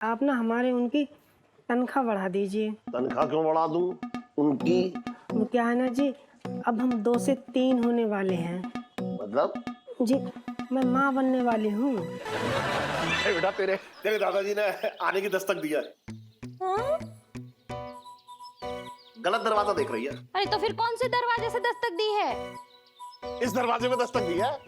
आप ना हमारे उनकी तनख्वाह बढ़ा दीजिए। तनख्वाह क्यों बढ़ा दूं उनकी? वो क्या है ना जी, अब हम 2 से 3 होने वाले हैं। मतलब? जी, मैं माँ बनने वाली हूँ। बेटा तेरे तेरे दादाजी ने आने की दस्तक दिया है। हाँ? गलत दरवाजा देख रही है। अरे तो फिर कौन से दरवाजे से दस्तक दी है? इस दरवाजे में दस्तक दी है।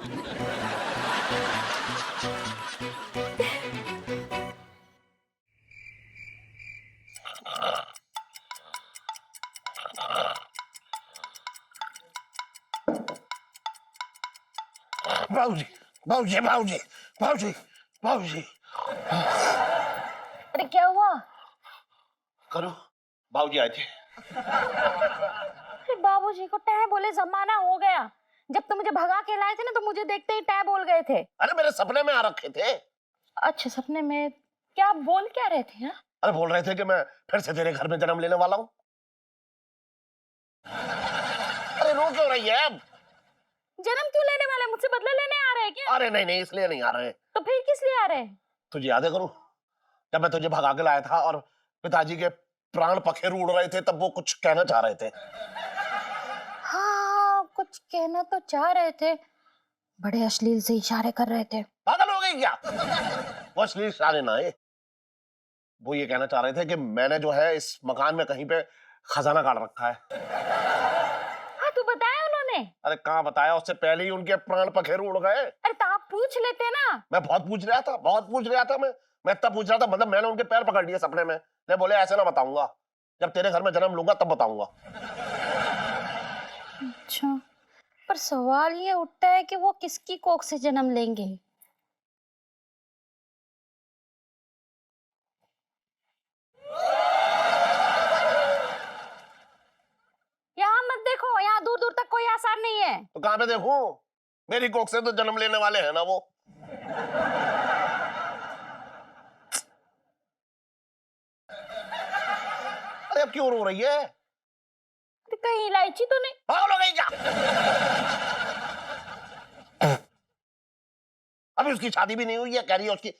बाबूजी, बाबूजी, बाबूजी, बाबूजी, बाबूजी। अरे क्या हुआ? करो, बाबूजी आए थे। अरे बाबूजी को टै बोले जमाना हो गया। जब तुम मुझे भगा के लाए थे ना तो मुझे देखते ही टै बोल गए थे। अरे मेरे सपने में आ रखे थे। अच्छा सपने में? क्या बोल क्या रहे थे? हाँ? अरे बोल रहे थे कि मैं फिर से तेरे घर में जन्म लेने वाला हूँ। अरे रो क्यों रही है अब? जन्म क्यों लेने वाले? मुझसे बदला लेने आ रहे हैं क्या? अरे नहीं नहीं, इसलिए नहीं आ रहे। तो फिर किस लिए आ रहे हैं? तुझे याद है करूं, जब मैं तुझे भगा के लाया था और पिताजी के प्राण पखेरु उड़ रहे थे, तब वो कुछ कहना चाह रहे थे। हाँ कुछ कहना तो चाह रहे थे, बड़े अश्लील से इशारे कर रहे थे। पागल हो गई क्या? वो अश्लील इशारे ना है, वो ये कहना चाह रहे थे कि मैंने जो है इस मकान में कहीं पे खजाना गाड़ रखा है। हाँ तू बताया उन्होंने? अरे कहाँ बताया, उससे पहले ही उनके प्राण पखेरु उड़ गए। अरे तो आप पूछ लेते ना। मैं बहुत पूछ रहा था, बहुत पूछ रहा था। मैं इतना पूछ रहा था, मतलब मैंने उनके पैर पकड़ लिए सपने में। मैं बोले ऐसे ना बताऊंगा, जब तेरे घर में जन्म लूंगा तब बताऊंगा। अच्छा पर सवाल ये उठता है कि वो किसकी कोख से जन्म लेंगे? यहाँ मत देखो, यहाँ दूर दूर तक कोई आसार नहीं है। तो कहाँ पे देखूं? मेरी कोख से तो जन्म लेने वाले हैं ना वो। अरे अब क्यों रो रही है? तो कहीं इलायची तो नहीं? पागल हो गई क्या? अभी उसकी शादी भी नहीं हुई है, कह रही है उसकी।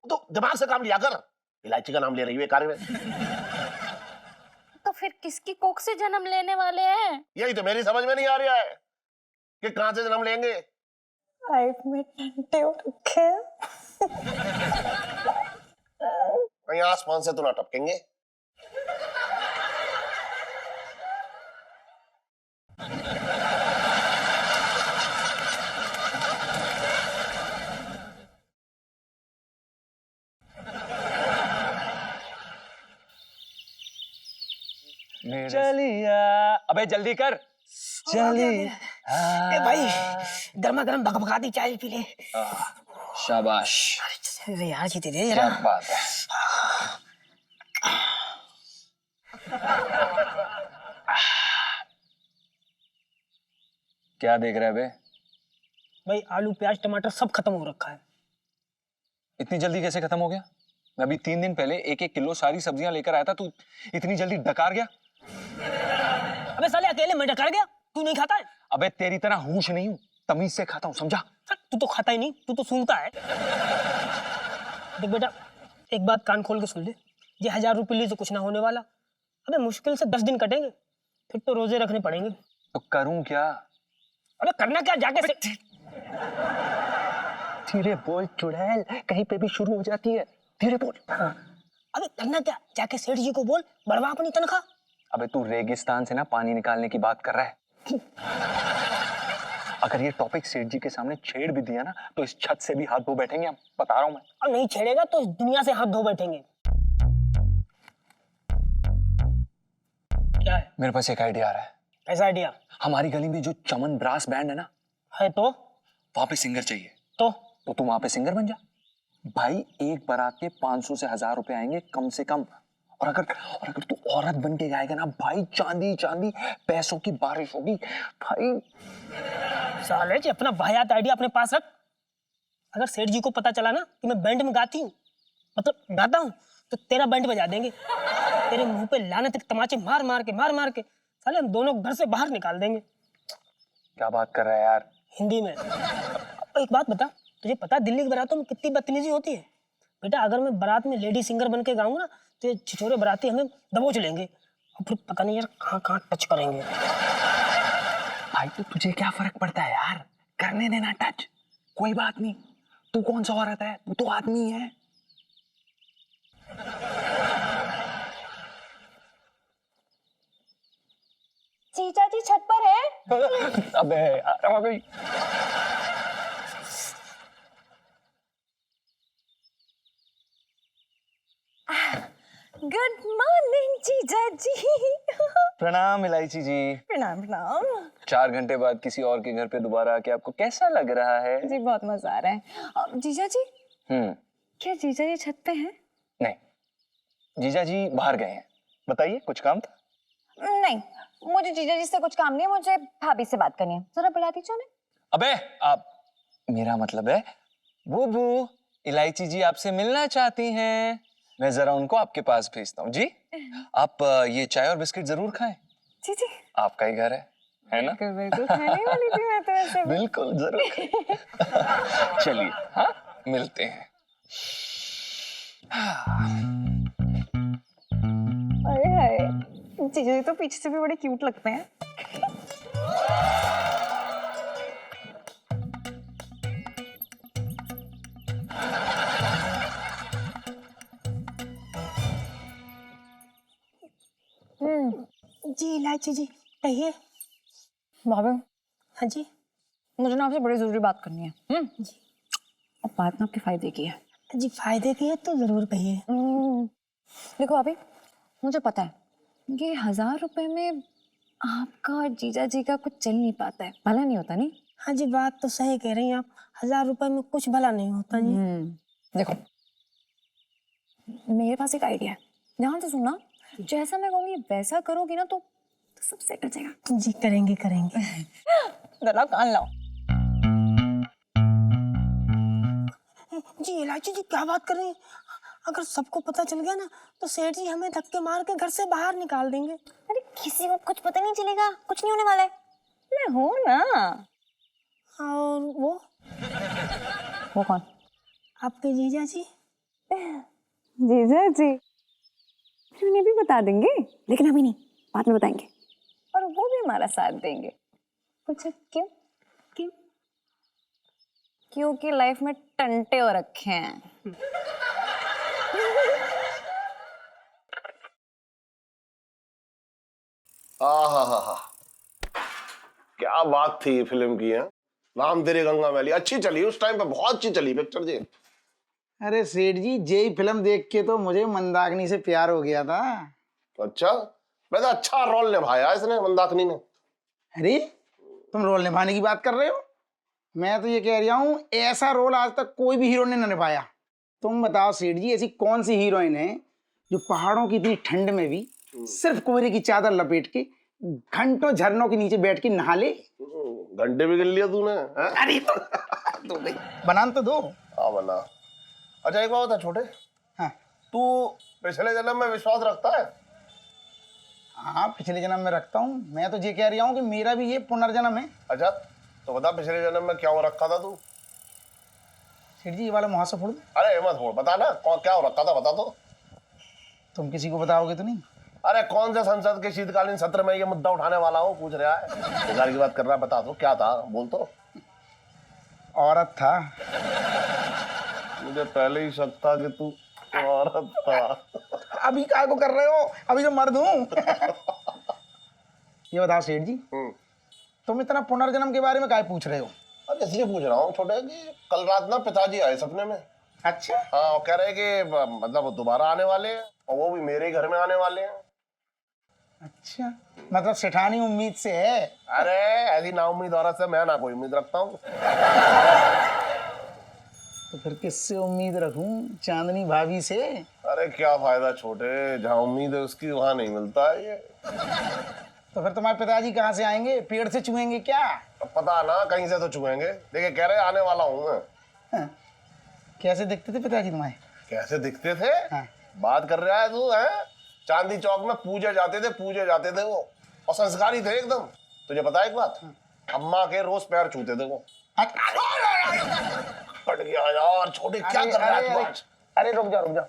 तो दिमाग से काम लिया कर, इलायची का नाम ले रही है कार्य में। तो फिर किसकी कोख से जन्म लेने वाले हैं? यही तो मेरी समझ में नहीं आ रहा है कि कहां से जन्म लेंगे। लाइफ में टंटे हो रखे हैं। कहीं आसमान से तो ना टपकेंगे। चलिया, अबे जल्दी कर। चली ए भाई, गर्मा गर्म भगभगाती चाय पी ले। शाबाश, अरे यार जीते दे क्या जरा। बात है। क्या देख रहा है बे? भाई आलू प्याज टमाटर सब खत्म हो रखा है। इतनी जल्दी कैसे खत्म हो गया? मैं अभी 3 दिन पहले 1-1 किलो सारी सब्जियां लेकर आया था, तू इतनी जल्दी डकार गया? अबे साले अकेले मैं डकार गया, तू नहीं खाता है? अबे तेरी तरह होश नहीं हूं, तमीज से खाता हूं, समझा? तू तो खाता ही नहीं, तू तो सूंघता है। देख बेटा, एक बात कान खोल के सुन ले, ये 1000 रुपये से कुछ ना होने वाला। अबे मुश्किल से 10 दिन कटेंगे, फिर तो रोजे रखने पड़ेंगे। तो करूं क्या? अबे करना क्या, जाके धीरे बोल चुड़ैल, कहीं पे भी शुरू हो जाती है, धीरे बोल। हाँ। अबे करना क्या, जाके सेठ जी को बोल बढ़वा अपनी तनख्वाह। अबे तू रेगिस्तान से ना पानी निकालने की बात कर रहा है। अगर ये टॉपिक सेठ जी के सामने छेड़ भी दिया ना तो इस छत से भी हाथ धो बैठेंगे, हम बता रहा हूं मैं। और नहीं छेड़ेगा तो इस दुनिया से हाथ धो बैठेंगे। क्या है? मेरे पास एक आइडिया आ रहा है। ऐसा आइडिया हमारी गली में जो चमन ब्रास बैंड है ना, है तो वहां पे सिंगर चाहिए। तो तू वहां पे सिंगर बन जा भाई। एक बारात के 500 से 1000 रुपए आएंगे कम से कम। और अगर तू औरत बन के गाएगा ना भाई, चांदी चांदी पैसों की बारिश होगी भाई। साले जी अपना वाहियात आइडिया अपने पास रख। अगर सेठ जी को पता चला ना कि मैं बैंड में गाती हूँ, मतलब गाता हूँ, तो तेरा बैंड बजा देंगे। तेरे मुंह पे लानत के तमाचे मार मार के साले हम दोनों घर से बाहर निकाल देंगे। क्या बात कर रहा है यार? हिंदी में। एक बात बता, तुझे पता दिल्ली की बारातों में कितनी बदतमीजी होती है? बेटा अगर मैं बारात में लेडी सिंगर बन के गाऊंगा ना तो ये छिछोरे बाराती हमें दबोच लेंगे और फिर पता नहीं यार कहाँ कहाँ टच करेंगे। भाई तो तुझे क्या फर्क पड़ता है यार, करने देना टच, कोई बात नहीं। तू कौन सा औरत है, वो तो आदमी है। जीजा जी छत पर है। अबे यार आ गई। गुड मॉर्निंग जीजा जी। प्रणाम इलायची जी। प्रणाम प्रणाम। 4 घंटे बाद किसी और के घर पे दोबारा आके आपको कैसा लग रहा है? जी बहुत मजा आ रहा है। जीजा जी हम्म। क्या जीजा जी छत पे हैं? नहीं, जीजा जी बाहर गए हैं। बताइए, कुछ काम था? नहीं, मुझे जीजा जी से कुछ काम नहीं है, मुझे भाभी से बात करनी है। जरा बुला दीजिए उन्हें। अबे आप, मेरा मतलब है बुबू, इलायची जी आपसे मिलना चाहती हैं। मैं जरा उनको आपके पास भेजता हूँ। जी आप ये चाय और बिस्किट जरूर खाएं। जी जी आपका ही घर है ना? बिल्कुल बिल्कुल, खाने वाली थी मैं तो ऐसे भी। बिल्कुल जरूर। चलिए, हाँ मिलते हैं। अरे हाय, जीजा जी तो पीछे से भी बड़े क्यूट लगते हैं। जी इलायची जी कहिए। भाभी हाँ जी। मुझे ना आपसे बड़ी जरूरी बात करनी है। जी और बात ना आपके फायदे की है। जी फायदे की है तो जरूर कहिए। देखो भाभी, मुझे पता है कि 1000 रुपए में आपका और जीजा जी का कुछ चल नहीं पाता है, भला नहीं होता नहीं। हाँ जी बात तो सही कह रही हैं आप, 1000 रुपए में कुछ भला नहीं होता जी। देखो मेरे पास एक आइडिया है, ध्यान से सुनना। जैसा मैं कहूंगी वैसा करोगी ना तो सब सेट हो जाएगा। जी करेंगे करेंगे। जरा कान लाओ। जी इलायची जी क्या बात कर रही हैं? अगर सबको पता चल गया ना तो सेठ जी हमें धक्के मार के घर से बाहर निकाल देंगे। अरे किसी को कुछ पता नहीं चलेगा, कुछ नहीं होने वाला है। मैं हूं ना। और वो कौन? आपके जीजा जी। जीजा जी उन्हें भी बता देंगे, लेकिन अभी नहीं, बाद में बताएंगे। और वो भी हमारा साथ देंगे। पूछो क्यों? क्यों? क्योंकि लाइफ में टंटे हो रखे हैं। आहा, क्या बात थी फिल्म की है। राम तेरी गंगा मैली अच्छी चली उस टाइम पे, बहुत अच्छी चली पिक्चर जी। अरे सेठ जी, जेई फिल्म देख के तो मुझे मंदाकिनी से प्यार हो गया था। अच्छा, वैसे अच्छा रोल निभाया इसने मंदाकिनी ने। अरे तुम रोल निभाने की बात कर रहे हो, मैं तो ये कह रहा हूँ ऐसा रोल आज तक कोई भी हीरो ने न निभाया। तुम बताओ सेठ जी, ऐसी कौन सी हीरोइन है जो पहाड़ों की इतनी ठंड में भी सिर्फ कोहरे की चादर लपेट के घंटों झरनों के नीचे बैठ के नहा ले। घंटे भी गिन लिया तूने है? अरे तो भाई बनान तो दो। हाँ बना। अच्छा एक बात बता छोटे, हाँ तू पिछले जन्म में विश्वास रखता है? हाँ पिछले जन्म में रखता हूँ। मैं तो ये कह रहा हूँ कि मेरा भी ये पुनर्जन्म है। अच्छा तो बता पिछले जन्म में क्या हो रखा था तू? सेठ जी ये वाला मुहासा फोड़ दो। अरे मत हो, बता ना क्या हो रखा था, बता तो। तुम किसी को बताओगे तो नहीं? अरे कौन से संसद के शीतकालीन सत्र में ये मुद्दा उठाने वाला हूँ, पूछ रहा है, बेकार की बात कर रहा है। बता दो क्या था, बोल तो। औरत था। मुझे पहले ही शक था कि तू औरत था। अभी काय को कर रहे हो, अभी तो मर्द हूँ। ये बताओ सेठ जी, तुम इतना पुनर्जन्म के बारे में काय पूछ रहे हो? अरे इसलिए पूछ रहा हूँ छोटे कि कल रात ना पिताजी आए सपने में। अच्छा हाँ, वो कह रहे हैं कि मतलब वो दोबारा आने वाले हैं और वो भी मेरे घर में आने वाले हैं। अच्छा, मतलब सेठानी उम्मीद से है। अरे ऐसी नाउम्मीद औरत से मैं ना कोई उम्मीद रखता हूँ। तो फिर किससे उम्मीद रखूं? चांदनी भाभी से। अरे क्या फायदा छोटे, जहाँ उम्मीद है उसकी वहाँ नहीं मिलता है ये। तो फिर तुम्हारे पिताजी कहाँ से आएंगे? पेड़ से चुएंगे क्या? अब पता ना, कहीं से तो चुएंगे। देखिए कह रहे आने वाला हूँ मैं। हाँ। कैसे दिखते थे पिताजी तुम्हारे? कैसे दिखते थे? हाँ। बात कर रहा है तू है? चांदी चौक में पूजे जाते थे वो, और संस्कारी थे एकदम। तुझे पता है एक बात, अम्मा के रोज पैर छूते थे वो। हट गया यार छोटे, क्या कर रहा है तू आज? अरे रुक जा रुक जा,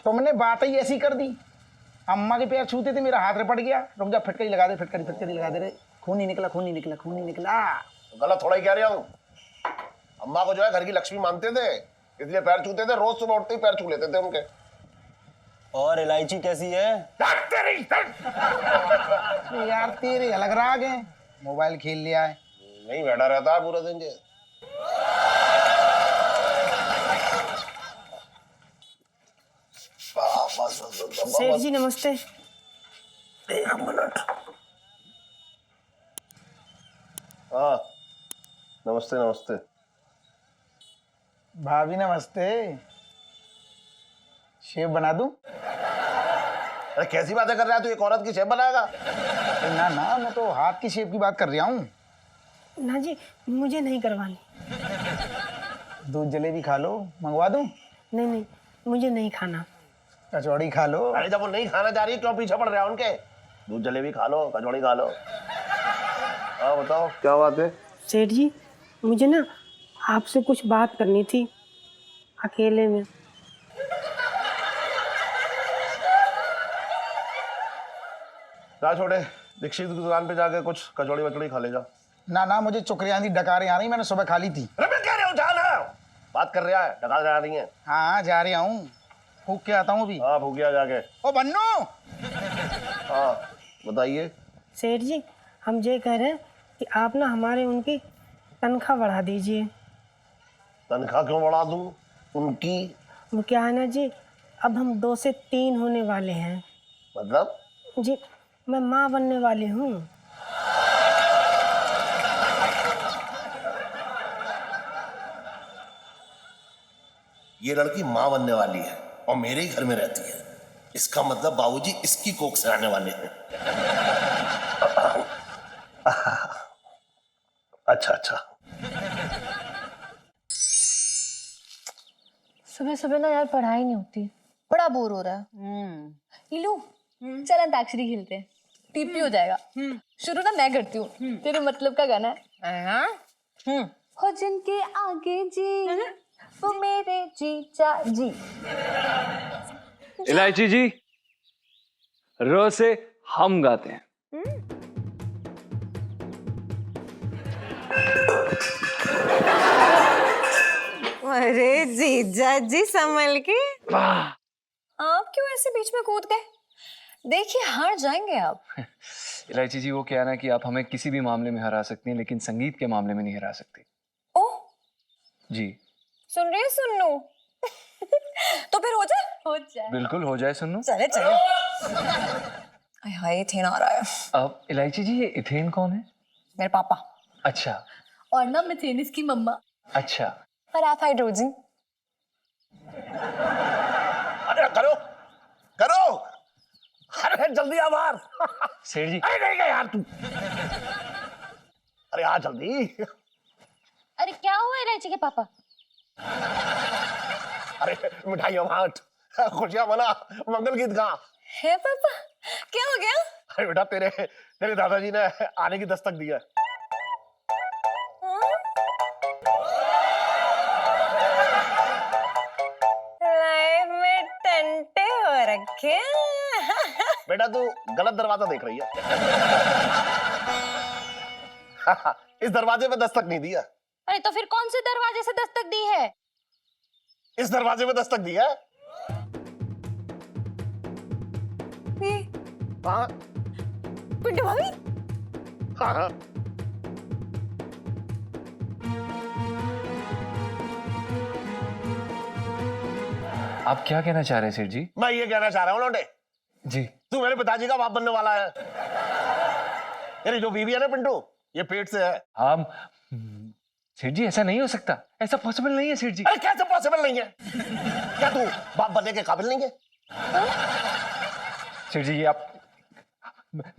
तुमने बात ही ऐसी कर दी। अम्मा के पैर छूते थे, मेरा हाथ रपट गया। रुक जा, फिटकरी लगा दे, फिटकरी लगा दे रे। खून नहीं निकला, खून नहीं निकला, खून नहीं निकला। गलत थोड़ा ही कह रहा हूँ। अम्मा को जो है घर की लक्ष्मी मानते थे, इसलिए पैर छूते थे। रोज सुबह उठते ही पैर छू लेते थे उनके। और इलायची कैसी है? यार तेरे अलग राग है, मोबाइल खेल लिया है। नहीं बैठा रहता है पूरा दिन ये। सेठ जी नमस्ते। एक मिनट। हाँ नमस्ते नमस्ते। भाभी नमस्ते, शेफ बना दूं? अरे कैसी बातें कर रहा है तू? एक औरत की शेफ बनाएगा? अरे ना ना, मैं तो हाथ की शेफ की बात कर रहा हूँ। ना जी, मुझे नहीं करवानी। दूध जलेबी खा लो, मंगवा दूं? नहीं नहीं, मुझे नहीं खाना। कचौड़ी खा लो। अरे जब वो नहीं खाना जा रही क्यों पीछे पड़ रहा है उनके? दूध जलेबी खा लो, कचौड़ी खा लो। हाँ बताओ क्या बात है? सेठ जी, मुझे ना आपसे कुछ बात करनी थी अकेले में। जा छोटे, दीक्षित की दुकान पे जाके कुछ कचौड़ी वचौड़ी खा ले जा। ना ना, मुझे चुकरियां दी डकारें आ रही, मैंने सुबह खा ली थी। अरे मैं कह रहा हूँ जाना। बात कर रहा है, डका जा रही है। हाँ जा रहा हूँ, फूक के आता हूँ अभी। हाँ भूकिया जाके। ओ बन्नू, हाँ बताइए। सेठ जी, हम ये कह रहे हैं कि आप ना हमारे उनकी तनख्वाह बढ़ा दीजिए। तनख्वाह क्यों बढ़ा दूं उनकी? वो क्या है ना जी, अब हम 2 से 3 होने वाले हैं। मतलब? जी, मैं माँ बनने वाली हूँ। ये लड़की माँ बनने वाली है और मेरे ही घर में रहती है। इसका मतलब बाबूजी इसकी कोख से आने वाले हैं। अच्छा अच्छा। सुबह सुबह ना यार पढ़ाई नहीं होती, बड़ा बोर हो रहा है। इलू चल अंताक्षरी खेलते हैं, टीपी हो जाएगा। शुरू ना मैं करती हूँ, तेरे मतलब का गाना है। हो जिनके आगे जी वो मेरे जीजा जी। इलायची जी, र से हम गाते हैं। अरे जीजा जी संभल के। आप क्यों ऐसे बीच में कूद गए? देखिए हार जाएंगे आप। इलायची जी, वो क्या है ना कि आप हमें किसी भी मामले में हरा सकती हैं, लेकिन संगीत के मामले में नहीं हरा सकती। ओह जी सुन रही है सुन्नू? तो फिर हो जाए बिल्कुल हो जाए सुन्नू। चले चले। हाय इथेन आ रहा है। अब इलायची जी, ये इथेन कौन है? मेरे पापा। अच्छा और ना मिथेन इसकी मम्मा। अच्छा। और आप हाइड्रोजन। अरे करो करो, अरे जल्दी आ बाहर। सेठ जी, अरे नहीं गए यार तू। अरे आ जल्दी। अरे क्या हुआ इलायची के पापा? अरे मिठाइयाँ बांट, खुशियाँ मना, मंगल गीत गा। है पापा, क्या हो गया? अरे बेटा तेरे तेरे दादाजी ने आने की दस्तक दी है। लाइफ में टंटे हो रखे। बेटा तू गलत दरवाजा देख रही है। इस दरवाजे में दस्तक नहीं दिया, अरे तो फिर कौन से दरवाजे से दस्तक दी है? इस दरवाजे में दस्तक दी है। हाँ पिंटू भाभी, हाँ हाँ। आप क्या कहना चाह रहे हैं सेठ जी? मैं ये कहना चाह रहा हूँ लौंडे, जी तू मेरे पिताजी का बाप बनने वाला है। तेरी जो बीवी है ना पिंटू, ये पेट से है। हम सेठ जी, ऐसा नहीं हो सकता, ऐसा पॉसिबल नहीं है सेठ जी। अरे कैसे पॉसिबल नहीं है? क्या तू बाप बनने के काबिल नहीं है? सेठ जी, ये आप,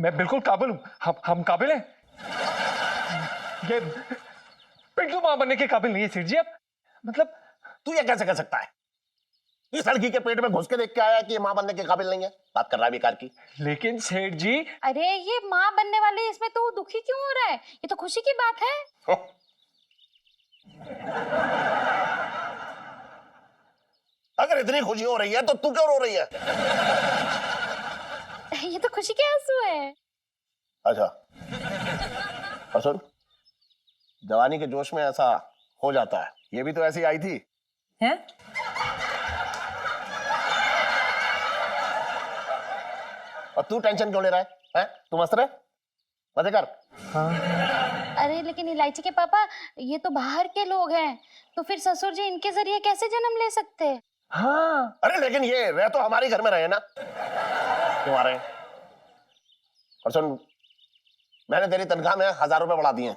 मैं बिल्कुल काबिल हूँ। हम काबिल हैं। ये पिंटू मां बनने के काबिल नहीं है सेठ जी। आप मतलब तू ये कैसे कह सकता है? इस लड़की के पेट में घुस के देख के आया कि ये मां बनने के काबिल नहीं है? बात कर रहा है बेकार की। लेकिन सेठ जी, अरे ये माँ बनने वाले, इसमें तो दुखी क्यों हो रहा है? ये तो खुशी की बात है। अगर इतनी खुशी हो रही है तो तू क्यों रो रही है? ये तो खुशी के आंसू है। अच्छा, और सुन, जवानी के जोश में ऐसा हो जाता है। ये भी तो ऐसी आई थी। हैं? और तू टेंशन क्यों ले रहा है? हैं? तू मस्त रहे, मजे कर। अरे लेकिन इलायची के पापा, ये तो बाहर के लोग हैं, तो फिर ससुर जी इनके जरिए कैसे जन्म ले सकते? हाँ। अरे लेकिन ये रह तो हमारे घर में रहे ना, तुम्हारे। और सुन, मैंने तेरी तनख्वाह में 1000 रुपए बढ़ा दिए हैं।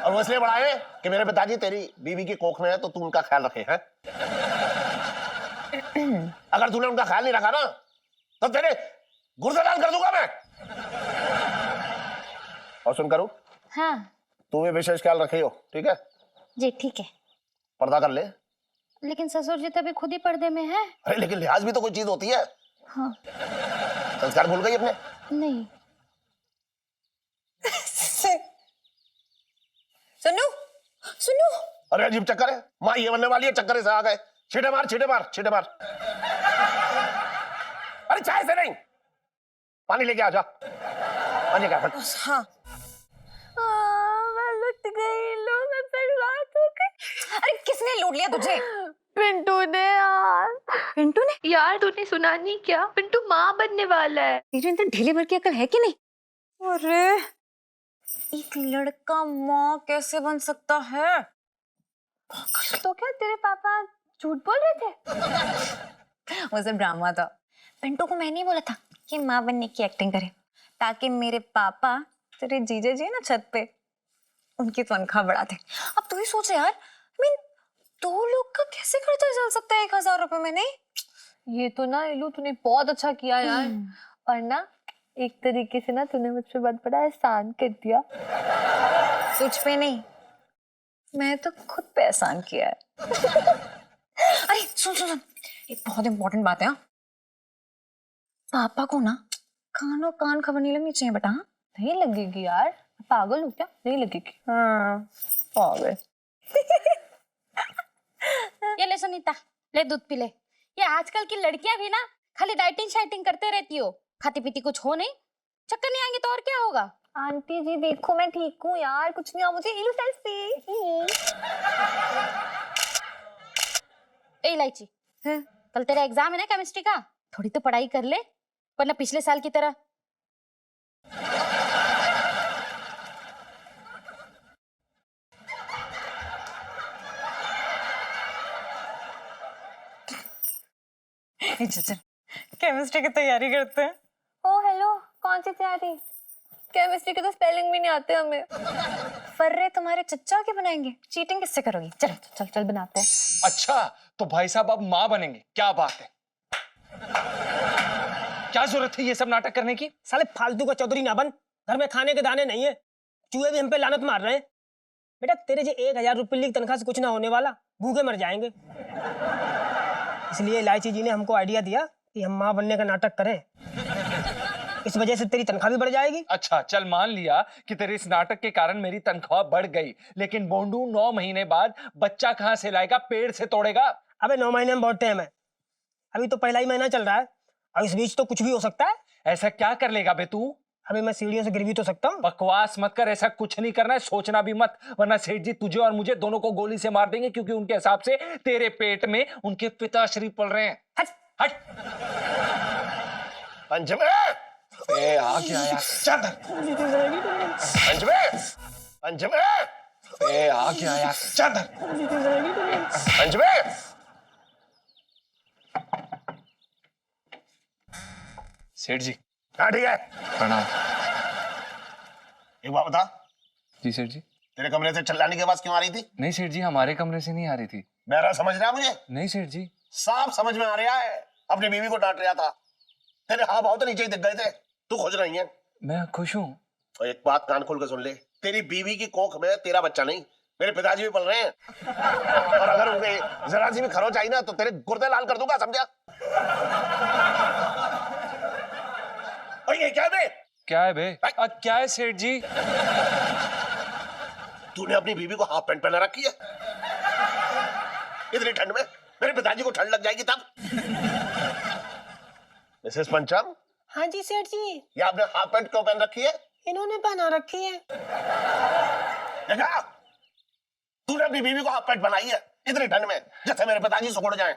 और वो इसलिए बढ़ाए कि मेरे पिताजी तेरी बीवी की कोख में है, तो तू उनका ख्याल रखे हैं। अगर तूने उनका ख्याल नहीं रखा ना, तो तेरे गुर्दे लाल कर दूंगा मैं। और सुन करूं, हाँ तू भी विशेष ख्याल रखी हो, ठीक है? जी ठीक है। पर्दा कर ले। लेकिन ससुर जी तभी खुद ही पर्दे में है। अरे लेकिन लिहाज भी तो कोई चीज होती है। हाँ। संस्कार भूल गई अपने? नहीं। सुनो सुनो। अरे अजीब चक्कर है, माँ ये बनने वाली है, चक्कर से आ गए। छींटे मार, छींटे मार, छींटे मार। अरे चाय से नहीं, पानी लेके आ जा। पानी का फट। हाँ। मैं लुट गई, लो मैं बर्बाद हो गई। अरे किसने लूट लिया तुझे? पिंटू ने यार। पिंटू ने? यार तूने सुना नहीं क्या? पिंटू माँ बनने वाला है। तेरे अंदर ढीले भर की अकल है कि नहीं? अरे एक लड़का माँ कैसे बन सकता है? तो क्या तेरे पापा झूठ बोल रहे थे? वो सब ड्रामा था। पिंटू को मैंने ही बोला था कि माँ बनने की एक्टिंग करे, ताकि मेरे पापा, तेरे जीजा जी है ना छत पे, उनकी तनख्वाह बढ़ा दे। अब तू ही सोच यार, मीन 2 लोग का कैसे खर्चा चल सकता है 1000 रुपए में? नहीं, ये तो ना इलू तूने बहुत अच्छा किया यार। और ना एक तरीके से ना तूने मुझ पे बहुत बड़ा एहसान कर दिया। तुझ पे नहीं, मैं तो खुद पे एहसान किया है। अरे सुन सुन सुन, एक बहुत इंपॉर्टेंट बात है। हाँ, पापा को ना कानों कान खबर नहीं लगनी चाहिए बेटा। हाँ? नहीं लगेगी यार, पागल हो क्या? नहीं लगेगी। हाँ पागल। ये ले सुनीता, ले दूध पी ले। ये आजकल की लड़कियां भी ना खाली डाइटिंग शाइटिंग करते रहती हो, खाती पीती कुछ हो नहीं, चक्कर नहीं आएंगे तो और क्या होगा? आंटी जी देखो मैं ठीक हूँ यार, कुछ नहीं हुआ मुझे। इलू सेल्फी। ए इलायची, कल तेरा एग्जाम है ना केमिस्ट्री का, थोड़ी तो पढ़ाई कर ले, वरना पिछले साल की तरह। चल केमिस्ट्री की तैयारी करते हैं। ओ हेलो, कौन सी तैयारी? केमिस्ट्री के तो स्पेलिंग भी नहीं आते हमें। फर्रे तुम्हारे चच्चा के बनाएंगे, चीटिंग किससे करोगी? चल चल चल बनाते हैं। अच्छा तो भाई साहब अब माँ बनेंगे, क्या बात है? क्या जरूरत है ये सब नाटक करने की? साले फालतू का चौधरी ना बन, घर में खाने के दाने नहीं है, चूहे भी हम पे लानत मार रहे हैं। बेटा तेरे जो 1000 रुपये की तनख्वाह से कुछ ना होने वाला, भूखे मर जाएंगे। इसलिए इलायची जी ने हमको आइडिया दिया कि हम माँ बनने का नाटक करें, इस वजह से तेरी तनख्वाह भी बढ़ जाएगी। अच्छा चल मान लिया कि तेरे इस नाटक के कारण मेरी तनख्वाह बढ़ गई, लेकिन बोंडू 9 महीने बाद बच्चा कहाँ से लाएगा? पेड़ से तोड़ेगा? अबे 9 महीने में बहुत टाइम है, अभी तो पहला ही महीना चल रहा है, और इस बीच तो कुछ भी हो सकता है। ऐसा क्या कर लेगा बे तू? अभी मैं सीढ़ियों से गिर भी तो सकता हूँ। बकवास मत कर, ऐसा कुछ नहीं करना है, सोचना भी मत, वरना सेठ जी तुझे और मुझे दोनों को गोली से मार देंगे, क्योंकि उनके हिसाब से तेरे पेट में उनके पिताश्री पल रहे हैं। हट हट। पंचमे, ए आ गया यार, चादर। पंचमे, पंचमे, ए आ गया यार, चादर। पंचमे। सेठ जी हाँ ठीक है। प्रणाम। एक बात बता, जी सेठ जी। तेरे कमरे से चिल्लाने की आवाज क्यों आ रही थी? नहीं सेठ जी, हमारे कमरे से नहीं आ रही थी। मेरा समझ रहा मुझे? नहीं सेठ जी। साफ समझ में आ रहा है, अपनी बीवी को डांट रहा था। तेरे हाव भाव तो नीचे ही दिख गए थे, तू खुश नहीं है। मैं खुश हूँ। और एक बात कान खोल के सुन ले, तेरी बीवी की कोख में तेरा बच्चा नहीं, मेरे पिताजी भी पल रहे हैं। और अगर उनके जरा सी भी खरोच आई ना, तो तेरे गुर्दे लाल कर दूंगा, समझा? और ये क्या है बे? क्या है बे? क्या है सेठ जी? तूने अपनी बीवी को हाफ पैंट पहना रखी है। इतनी ठंड में मेरे पिताजी को ठंड लग जाएगी तब। मिसेस पंचम, हाँ जी सेठ जी। ये आपने हाफ पैंट क्यों पहन रखी है? इन्होंने पहना रखी है। देखा, तूने अपनी बीवी को हाफ पैंट बनाई है इतनी ठंड में, जैसे मेरे पिताजी सुखड़ जाएं।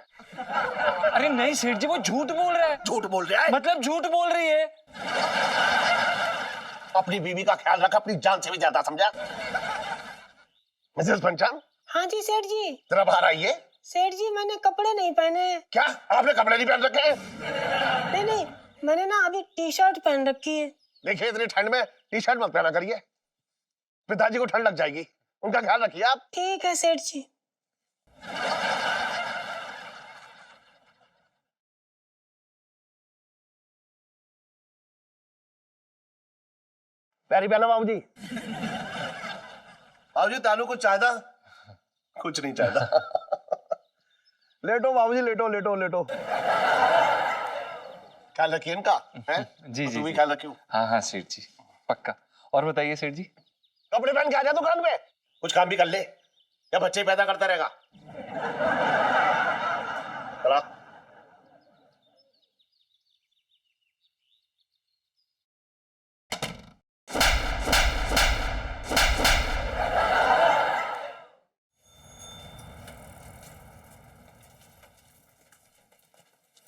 अरे नहीं सेठ जी, वो झूठ बोल रहा है। झूठ बोल रहा है? मतलब झूठ बोल रही है। अपनी बीवी का ख्याल रख, अपनी जान से भी ज्यादा, समझा? मिसेस पंचम, हाँ जी सेठ जी। जरा बाहर आइए। सेठ जी मैंने कपड़े नहीं पहने हैं। क्या आपने कपड़े नहीं पहन रखे हैं? नहीं नहीं, मैंने ना अभी टी शर्ट पहन रखी है। देखिए इतनी ठंड में टी शर्ट मत पहना करिए, पिताजी को ठंड लग जाएगी, उनका ख्याल रखिए आप। ठीक है सेठ जी। पैरी पहना बाबूजी। बाबूजी तानू कुछ चाहता? कुछ नहीं चाहता। लेटो बाबूजी, लेटो लेटो लेटो। ख्याल रखिए इनका, हैं? जी तू जी भी ख्याल रखियो। हाँ हाँ सेठ जी, पक्का। और बताइए सेठ जी। कपड़े पहन के आ जा दुकान पे, कुछ काम भी कर ले, या बच्चे ही पैदा करता रहेगा। चला।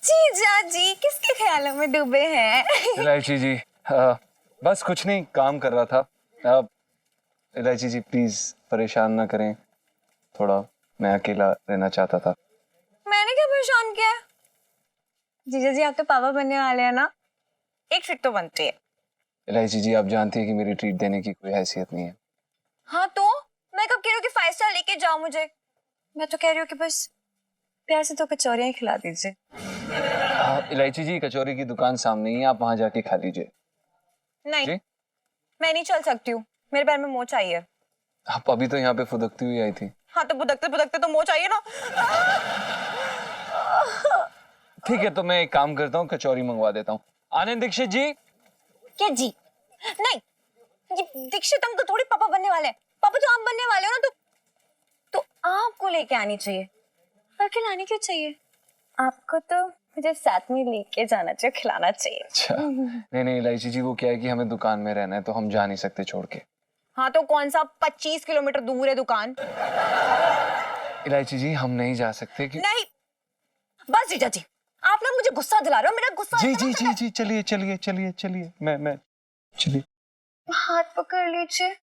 जीजा जी किसके ख्यालों में डूबे हैं? इलायची जी, बस कुछ नहीं, काम कर रहा था। इलायची जी प्लीज परेशान ना करें, थोड़ा मैं अकेला रहना चाहता था। मैंने क्या परेशान किया है? जीजा जी आप तो पापा बनने वाले हैं ना, एक ट्रिक तो बनती है। इलायची जी आप जानती है कि मेरी ट्रीट देने की कोई हैसियत नहीं है। हाँ तो मैं कब कह रही हूँ कि 5 स्टार लेके जाओ मुझे, मैं तो कह रही हूँ कि बस प्यार से तो कचौरियां ही खिला दीजिए। इलायची जी कचौरी की दुकान सामने ही है, आप वहां जाके खा लीजिए। नहीं जी? मैं नहीं चल सकती हूँ, मेरे पैर में मोच आई है। आप अभी तो यहाँ पे फुदकती हुई आई थी। हाँ तो बुदकते बुदकते तो मोच आई है ना। ठीक है तो मैं एक काम करता हूँ, कचौरी मंगवा देता हूँ। आनंद दीक्षित जी। क्या जी? नहीं, ये दीक्षित अंकल थोड़ी पापा बनने वाले हैं, पापा तो आप बनने वाले हो ना, तो आपको लेके आनी चाहिए। अकेले लानी क्यों चाहिए? आपको तो मुझे साथ में लेके जाना चाहिए, खिलाना चाहिए। अच्छा नहीं इलायची जी, वो क्या है कि हमें दुकान में रहना है तो हम जा नहीं सकते छोड़ के। हाँ तो कौन सा 25 किलोमीटर दूर है दुकान? इलायची जी हम नहीं जा सकते कि... नहीं बस जीजा जी, आप ना मुझे गुस्सा दिला रहे हो, मेरा गुस्सा जी जी जी जी चलिए चलिए चलिए चलिए, मैं चलिए। हाथ पकड़ लीजिए,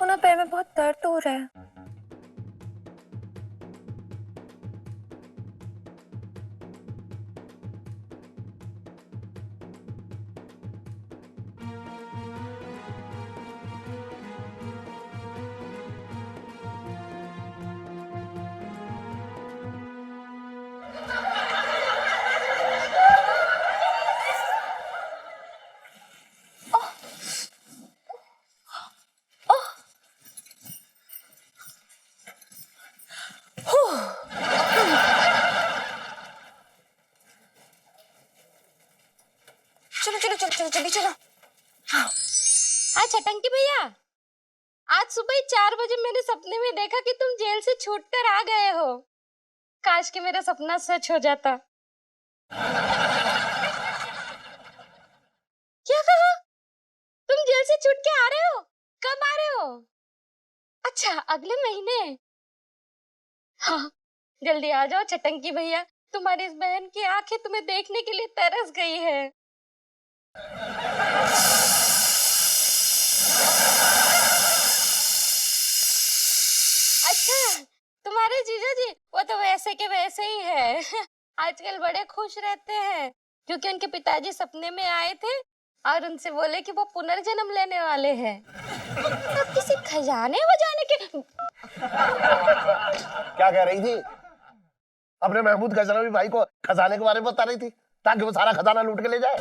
ना पैर में बहुत दर्द हो रहा है। चलो चलो चलो चलो जल्दी चलो। हाँ छटंकी भैया, आज सुबह ही 4 बजे मैंने सपने में देखा कि तुम जेल से छूटकर आ गए हो। काश कि मेरा सपना सच हो जाता। क्या कहा? तुम जेल से छूट के आ रहे हो? कब आ रहे हो? अच्छा अगले महीने। हाँ जल्दी आ जाओ छटंकी भैया, तुम्हारी इस बहन की आंखें तुम्हें देखने के लिए तरस गई है। अच्छा तुम्हारे जीजा जी वो तो वैसे के वैसे ही है। आजकल बड़े खुश रहते हैं क्योंकि उनके पिताजी सपने में आए थे और उनसे बोले कि वो पुनर्जन्म लेने वाले हैं। अब किसी खजाने वजाने के... क्या कह रही थी? अपने महमूद गजनवी भाई को खजाने के बारे में बता रही थी ताकि वो सारा खजाना लूट के ले जाए।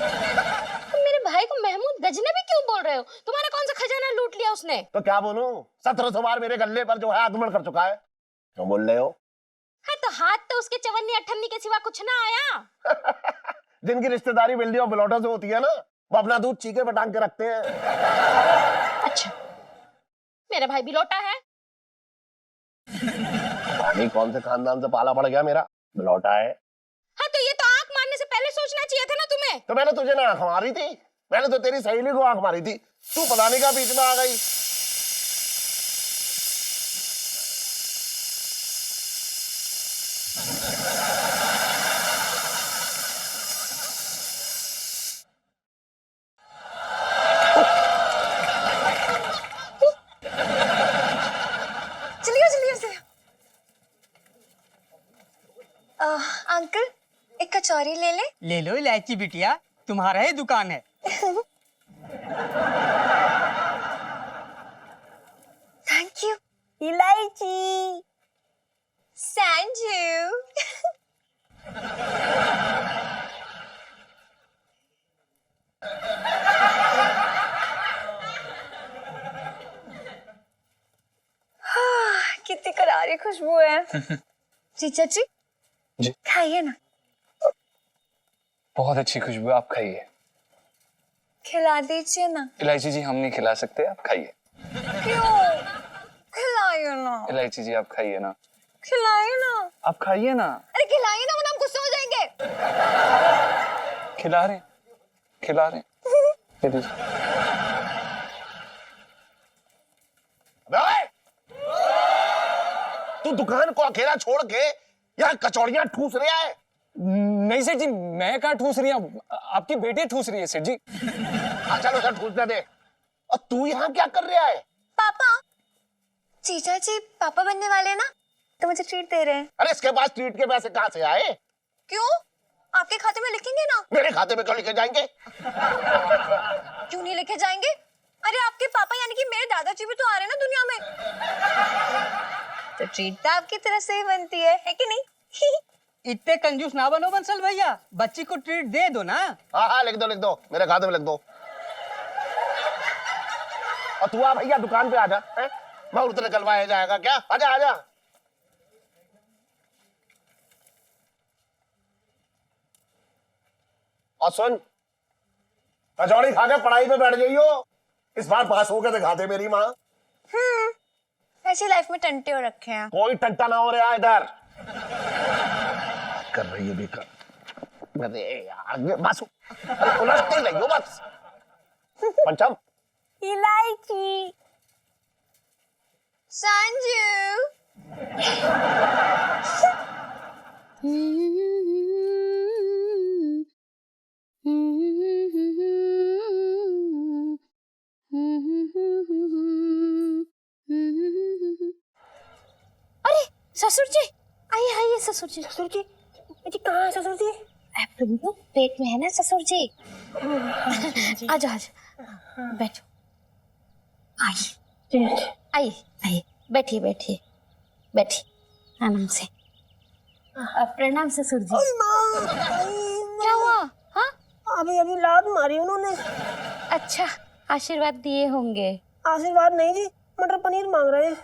तुम मेरे भाई को महमूद गजनवी क्यों बोल रहे हो? तुम्हारा कौन सा खजाना लूट लिया उसने? तो क्या बोलूं, 1700 बार मेरे गले पर जो है आक्रमण कर चुका है। क्यों बोल रहे हो? हाँ तो हाथ तो उसके चवन्नी अठन्नी के सिवा कुछ ना आया। जिनकी रिश्तेदारी बिल्ली और बिलौटों से होती है ना, वो अपना दूध चीखे पर टांग के रखते हैं। अच्छा मेरा भाई बिलौटा है? पता नहीं कौन से खानदान से पाला पड़ गया मेरा, लौटा है। हाँ तो ये तो आंख मारने से पहले सोचना चाहिए था ना तुम्हें। तो मैंने तुझे ना आंख मारी थी, मैंने तो तेरी सहेली को आंख मारी थी, तू पता नहीं क्या बीच में आ गई। चलिए अंकल एक कचौरी ले ले। ले लो इलायची बिटिया, तुम्हारा ही दुकान है। Thank you. इलायची संजू। कितनी करारी खुशबू है। जीजा जी जी खाइए ना। बहुत अच्छी खुशबू है, आप खाइए। खिला दीजिए ना। इलायची जी हम नहीं खिला सकते, आप खाइए। क्यों? खिलाइए ना। इलायची जी आप खाइए ना। खिलाइए ना। आप खाइए ना। अरे खिलाइए ना, वरना हम गुस्सा हो जाएंगे। खिला रहे ये लीजिए। तू दुकान को अकेला छोड़ के यहाँ कचौड़ियां ठूस रहा है। नहीं सेठ जी, मैं कहाँ ठूस रही हूँ, आपकी बेटी ठूस रही है सेठ जी। चलो सर ठूसने दे। और तू यहाँ क्या कर रहा है? पापा, जीजा जी पापा बनने वाले ना, तो मुझे ट्रीट दे रहे हैं। अरे इसके पास ट्रीट के पैसे कहाँ से आए? क्यों? आपके खाते में लिखेंगे ना। मेरे खाते में क्यों लिखे जाएंगे? क्यों नहीं लिखे जाएंगे? अरे आपके पापा यानी कि मेरे दादाजी भी तो आ रहे हैं ना दुनिया में, तो ट्रीट तो आपकी तरफ से ही बनती है कि नहीं? इतने कंजूस ना बनो बंसल भैया, बच्ची को ट्रीट दे दो ना। हाँ लिख दो, मेरे खाते में लिख दो। और तू आ भैया दुकान पे आजा, मुहूर्त निकलवाया जाएगा क्या? आजा। और सुन, कचौड़ी खा के पढ़ाई पे बैठ जाइयो, इस बार पास होकर दिखा दे मेरी माँ। ऐसी लाइफ में टंटे हो रखे हैं। कोई टंटा ना हो रहा है इधर। कर रही है बेकार। अरे यार बस उलझते ही नहीं हो बस। पंचम इलायची संजू। अरे ससुर जी, आइए ससुर जी। ससुर जी कहाँ है ससुर जी? पेट में है ना ससुर जी। आजा बैठो। आइए बैठिए आराम से। प्रणाम ससुर जी। क्या हुआ? हाँ अभी लात मारी उन्होंने। अच्छा, आशीर्वाद दिए होंगे। आशीर्वाद नहीं जी, मटर पनीर मांग रहे हैं।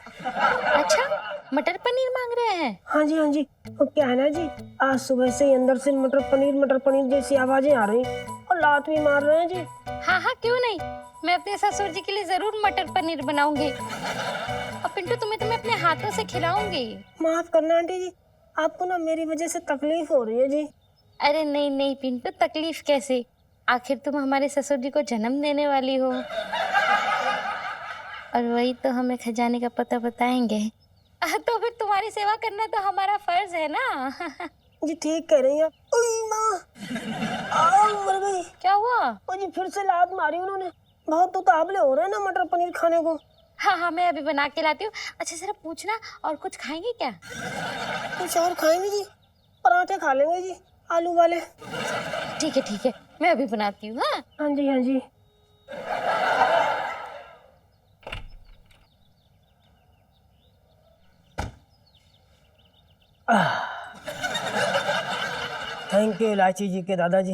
अच्छा, मटर पनीर मांग रहे हैं? हाँ जी। तो क्या है ना जी, आज सुबह से ही अंदर से मटर पनीर जैसी आवाजें आ रही और लात भी मार रहे हैं जी। हाँ क्यों नहीं, मैं अपने ससुर जी के लिए जरूर मटर पनीर बनाऊंगी। और पिंटू तुम्हें तो मैं अपने हाथों से खिलाऊंगी। माफ करना आंटी जी, आपको ना मेरी वजह से तकलीफ हो रही है जी। अरे नहीं पिंटू, तकलीफ कैसे, आखिर तुम हमारे ससुर जी को जन्म देने वाली हो, और वही तो हमें खजाने का पता बताएंगे। तो फिर तुम्हारी सेवा करना तो हमारा फर्ज है ना। जी ठीक कह रही हैं। मर गई। क्या हुआ? ओ जी फिर से लात मारी उन्होंने, बहुत तो ताबले हो रहे हैं ना मटर पनीर खाने को। हाँ मैं अभी बना के लाती हूँ। अच्छा जरा पूछना, और कुछ खाएंगे क्या? कुछ और खाएंगे जी, पराठे खा लेंगे जी, आलू वाले। ठीक है, मैं अभी बनाती हूँ। हाँ जी। थैंक यू इलायची जी के दादाजी,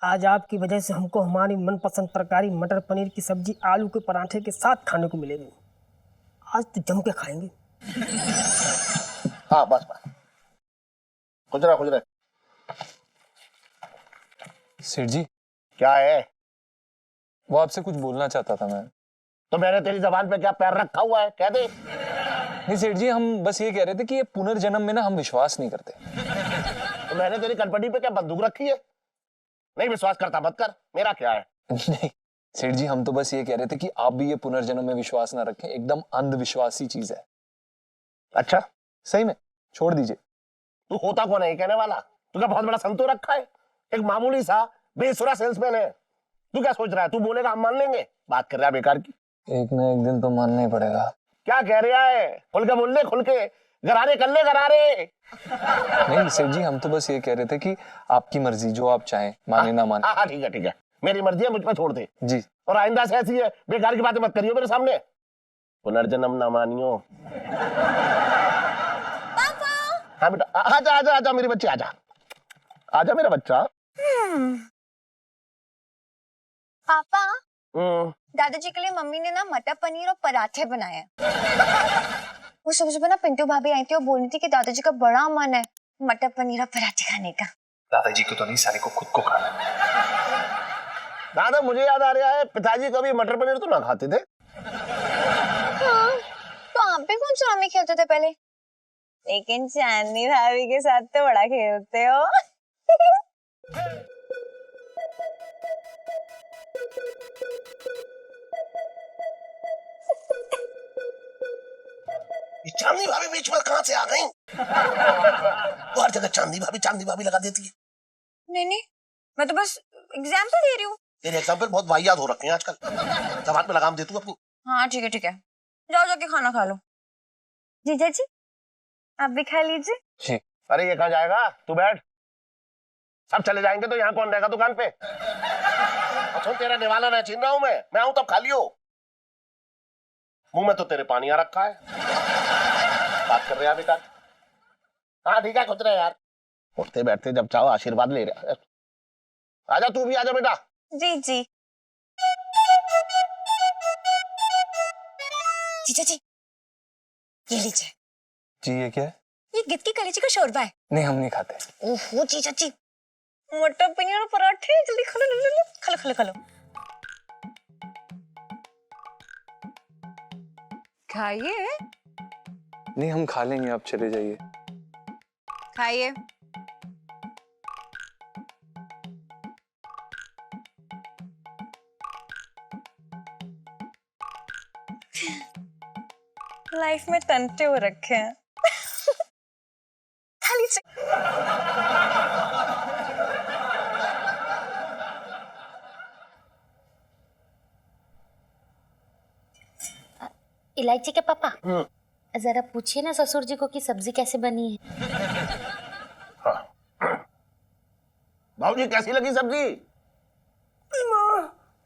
आज आपकी वजह से हमको हमारी मनपसंद तरकारी मटर पनीर की सब्जी आलू के पराठे के साथ खाने को मिलेगी। आज तो जम के खाएंगे। हाँ बस खुश रहे। सेठ जी क्या है? वो आपसे कुछ बोलना चाहता था मैं। तो मैंने तेरी जबान पे क्या पैर रखा हुआ है, कह दे। नहीं सेठ जी, हम बस ये कह रहे थे कि ये पुनर्जन्म में ना हम विश्वास नहीं करते। तो मैंने तेरी कनपटी पे क्या बंदूक रखी है? नहीं विश्वास करता मत कर, मेरा क्या है। नहीं सेठ जी, हम तो बस ये कह रहे थे कि आप भी ये पुनर्जन्म में विश्वास ना रखें, एकदम अंधविश्वासी चीज है। अच्छा सही में छोड़ दीजिए। तू होता कौन है ये कहने वाला? तू क्या बहुत बड़ा संतो रखा है? एक मामूली सा बेसुरा सेल्समैन है। तू क्या सोच रहा है? तू बोलेगा हम मान लेंगे? बात कर रहा है बेकार की। एक ना एक दिन तो मानना ही पड़ेगा। क्या कह रहा है? खुल के बोल ले, खुल के गरारे कर ले गरारे। नहीं सेठ जी, हम तो बस ये कह रहे थे कि आपकी मर्जी, जो आप चाहें, माने ना माने। हाँ ठीक है ठीक है, मेरी मर्जी है, मुझ पर छोड़ दे। जी। और आइंदा से ऐसी है बेकार की बातें मत करियो मेरे सामने। पुनर्जन्म ना मानियो। हाँ बेटा, आजा आजा आजा मेरी बच्ची, आजा आजा मेरा बच्चा। पापा, दादाजी के लिए मम्मी ने ना मटर पनीर और पराठे बनाए हैं। वो सुबह सुबह ना पिंटू भाभी आई थी और बोल रही थी कि दादाजी का बड़ा मन है मटर पनीर और पराठे खाने का। दादाजी को तो नहीं, सारे को खुद को खाना। दादा मुझे याद आ रहा है, पिताजी कभी मटर पनीर तो ना खाते थे। हाँ, तो आप भी कौन सा में खेलते थे पहले? लेकिन चांदनी भाभी के साथ तो बड़ा खेलते हो। ये चांदनी भाभी बीच में कहां से आ गई? वो हर जगह चांदनी भाभी लगा देती है। नहीं, मैं तो बस एग्जाम्पल दे रही हूँ। तेरे एग्जाम्पल बहुत वाहियात हो रखे हैं आजकल। जबान पे लगाम दे तू अपनी। हाँ ठीक है, जाओ जाके खाना खा लो। जीजा जी आप भी खा लीजिए। जी। अरे ये कहाँ जाएगा? तू बैठ। सब चले जाएंगे तो यहाँ कौन रहेगा दुकान पे? अच्छा तेरा निवाला ना छीन रहा हूँ मैं आऊँ तब खा लियो। मुंह में तो तेरे पानी आ रखा है। बात कर रहे हैं बेटा। हाँ ठीक है, खुद रहे यार। उठते बैठते जब चाहो आशीर्वाद ले रहे। आजा तू भी आजा बेटा। जी जी। जीजा जी ये लीजिए। जी ये क्या है? ये गिद्ध की कलेजी का शोरबा है। नहीं हम नहीं खाते। ओहो जीजा जी, मटर पनीर और पराठे, जल्दी खा लो, खा लो। खाइए। नहीं हम खा लेंगे, आप चले जाइए। खाइए। लाइफ में तंटे हो रखे हैं। खा लीजिए। इलायची के पापा, जरा पूछिए ना ससुर जी को कि सब्जी कैसे बनी है। भाऊजी कैसी लगी सब्जी?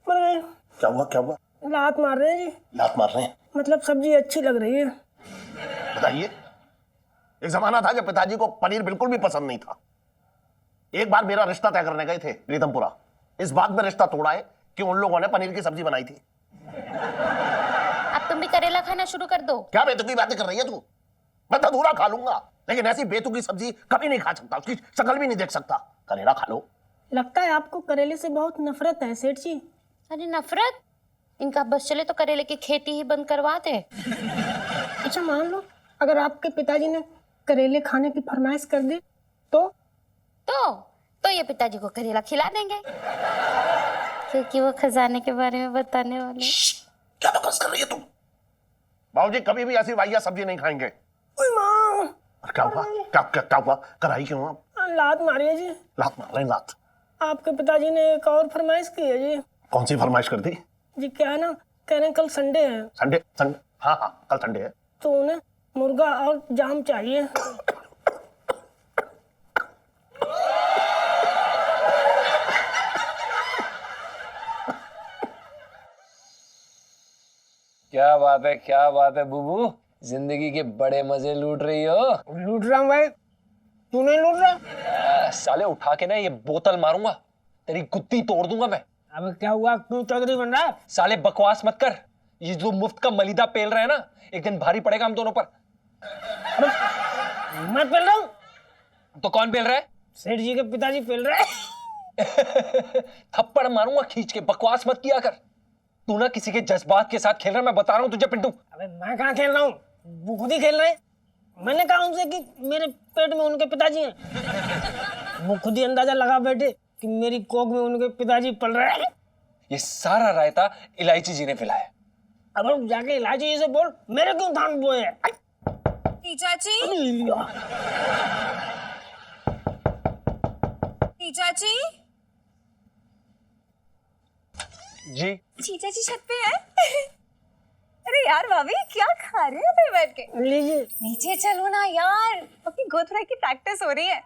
मर गए। क्या हुआ? लात मार रहे हैं जी। लात मार रहे हैं? मतलब सब्जी अच्छी लग रही है। बताइए। एक जमाना था जब पिताजी को पनीर बिल्कुल भी पसंद नहीं था। एक बार मेरा रिश्ता तय करने गए थे प्रीतमपुरा। इस बात में रिश्ता तोड़ा है कि उन लोगों ने पनीर की सब्जी बनाई थी। अब तुम भी करेला खाना शुरू कर दो। क्या बेतुकी बातें कर रही है तू? मैं तो अधूरा खा लूंगा, लेकिन ऐसी बेतुकी सब्जी कभी नहीं खा सकता, उसकी शक्ल भी नहीं देख सकता। करेला खा लो। लगता है आपको करेले से बहुत नफरत है सेठ जी। अरे नफरत, इनका बस चले तो करेले की खेती ही बंद करवा दे। अच्छा मान लो अगर आपके पिताजी ने करेले खाने की फरमाइश कर दी तो ये पिताजी को करेला खिला देंगे, क्योंकि वो खजाने के बारे में बताने वाले। क्या बकवास कर रही है तू? बाबूजी कभी भी ऐसी वाहिया सब्जी नहीं खाएंगे। ओए माँ, क्या हुआ? क्या हुआ? कराई क्यों आप? लात मारी है जी। लात मार रहे हैं? लात? आपके पिताजी ने एक और फरमाइश की है जी। कौन सी फरमाइश कर दी? जी क्या है ना, कह रहे हैं कल संडे है। संडे? हाँ कल संडे है। तो उन्हें मुर्गा और जाम चाहिए। क्या बात है बुबू, जिंदगी के बड़े मजे लूट रही हो। लूट रहा हूँ भाई, तू नहीं लूट रहा? साले उठा के ना ये बोतल मारूंगा, तेरी गुत्ती तोड़ दूंगा मैं। अब क्या हुआ, क्यों चौधरी बन रहा है? साले बकवास मत कर, ये जो मुफ्त का मलिदा पेल रहे हैं ना, एक दिन भारी पड़ेगा हम दोनों पर। मैं पेल रहा हूँ? तो कौन पेल रहा है? सेठ जी के पिताजी पेल रहे हैं। थप्पड़ मारूंगा खींच के, बकवास मत किया कर। तू ना किसी के जज्बात के साथ खेल रहा है, मैं बता रहा हूँ तुझे पिंटू। अबे मैं कहाँ खेल रहा हूँ, वो खुद ही खेल रहे हैं। मैंने कहा उनसे कि मेरे पेट में उनके पिताजी हैं। वो खुद ही अंदाजा लगा बैठे कि मेरी कोख में उनके पिताजी पल रहे हैं। ये सारा रायता इलायची जी ने पिलाया। अब जाके इलायची जी से बोल मेरे क्यों धान बोए है। जीजा जी, जीजा जी, जी जीजा जी छत पे है। अरे यार भाभी क्या खा रहे हो भाई बैठ के? लीजिए। नीचे चलो ना यार, अपनी गोद फ्राई की प्रैक्टिस हो रही है।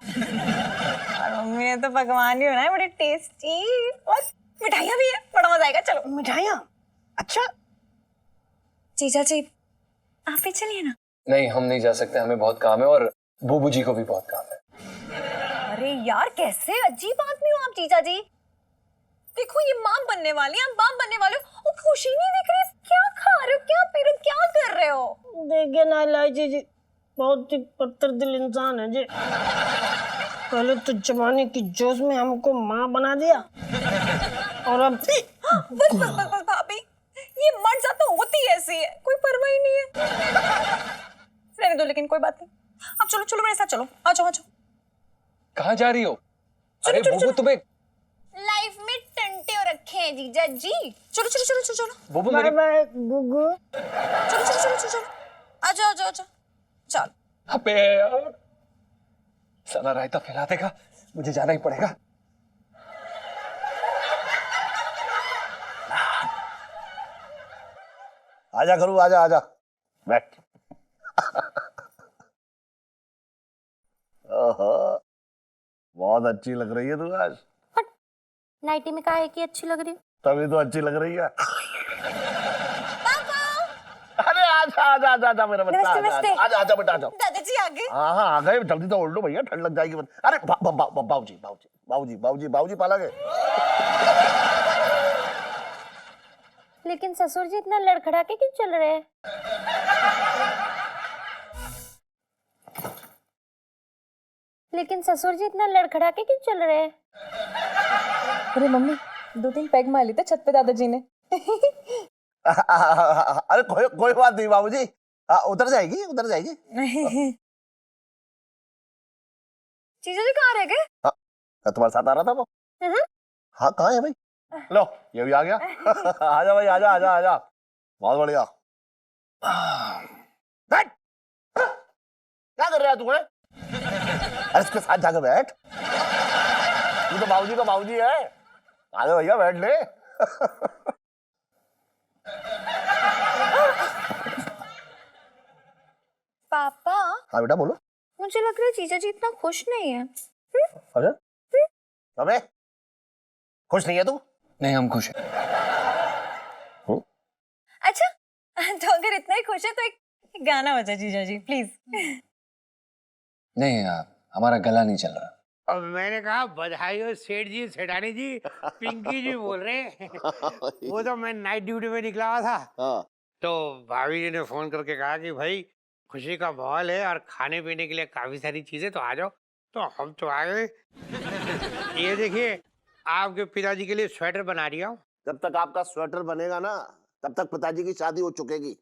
और मम्मी ने तो पकवान भी बनाए बड़े टेस्टी, और मिठाइयाँ भी है, बड़ा मजा आएगा। चलो। मिठाइयाँ? अच्छा। जीजा जी आप भी चलिए ना। नहीं, हम नहीं जा सकते, हमें बहुत काम है और बूबू जी को भी बहुत काम है। अरे यार कैसे अजीब आदमी हो आप जीजा जी। देखो ये माँ बनने वाली है, आप बाप बनने वाले हो, और खुशी नहीं दिख रही। क्या खा रहे हो, क्या पी रहे हो, क्या कर रहे हो? देखिए ना इलायची जी, बहुत ही पत्थर दिल इंसान है जी। पहले तो जमाने की जोश में हमको माँ बना दिया, और अब बस भाभी, ये मर्द जात तो होती ऐसी है, कोई परवाह ही नहीं है। रहने दो, लेकिन कोई बात नहीं। अब चलो चलो मेरे साथ चलो, आ जाओ आ जाओ। कहाँ जा रही हो? अरे बूबू तुम्हें लाइफ में टंटे रखे हैं जीजा जी। चलो चलो चलो चलो चलो। बूबू बाय मेरी बाय गुगु। चलो चलो चलो चलो चलो, आ जाओ आ जाओ आ जाओ। चल। अबे यार, साला रायता फैला देगा, मुझे जाना ही पड़ेगा। आजा करूँ, आजा आजा बैठ। ओहो, बहुत अच्छी लग रही है तू आज। नाइटी में कहा है कि अच्छी लग रही है? तभी तो अच्छी लग रही है। अरे आजा आजा आजा आजा मेरा बच्चा, आजा आजा आजा बेटा आजा। दादाजी आ गए। हाँ हाँ आ गए, जल्दी तो ओढ़ लो भैया, ठंड लग जाएगी। अरे बाबूजी बाबूजी बाबूजी बाबूजी बाबूजी पाला गए। लेकिन ससुर जी इतना लड़खड़ा के क्यों चल रहे हैं? लेकिन ससुर जी इतना लड़खड़ा के क्यों चल रहे हैं? अरे मम्मी 2-3 पैग मार ली थे छत पे दादाजी ने। अरे कोई बात नहीं बाबूजी, उतर जाएगी उतर जाएगी। जीजा जी कहाँ रह गए? तुम्हारे साथ आ रहा था वो। हाँ कहाँ है भाई? लो ये भी आ गया। आजा भाई आजा आजा आजा, बहुत बढ़िया। बैठ। क्या कर रहा है तू? है अरे इसके साथ जाकर बैठ, तू तो बाबूजी का बाबूजी है। आजा भैया बैठ ले। पापा हाँ बेटा बोलो। मुझे लग रहा है जीजा जी इतना खुश नहीं है। अरे अबे खुश नहीं है तू? नहीं, हम खुश हैं। अच्छा तो अगर इतना ही खुश है तो एक गाना बजा जीजा जी प्लीज। नहीं हमारा गला नहीं चल रहा। अब मैंने कहा बधाई हो सेठ जी, सेठानी जी, पिंकी जी बोल रहे हैं। वो तो मैं नाइट ड्यूटी में निकला हुआ था, हाँ तो भाभी जी ने फोन करके कहा कि भाई खुशी का माहौल है और खाने पीने के लिए काफी सारी चीजें, तो आ जाओ। तो हम तो आ गए। ये देखिए आपके पिताजी के लिए स्वेटर बना रही हूँ। जब तक आपका स्वेटर बनेगा ना तब तक पिताजी की शादी हो चुकेगी।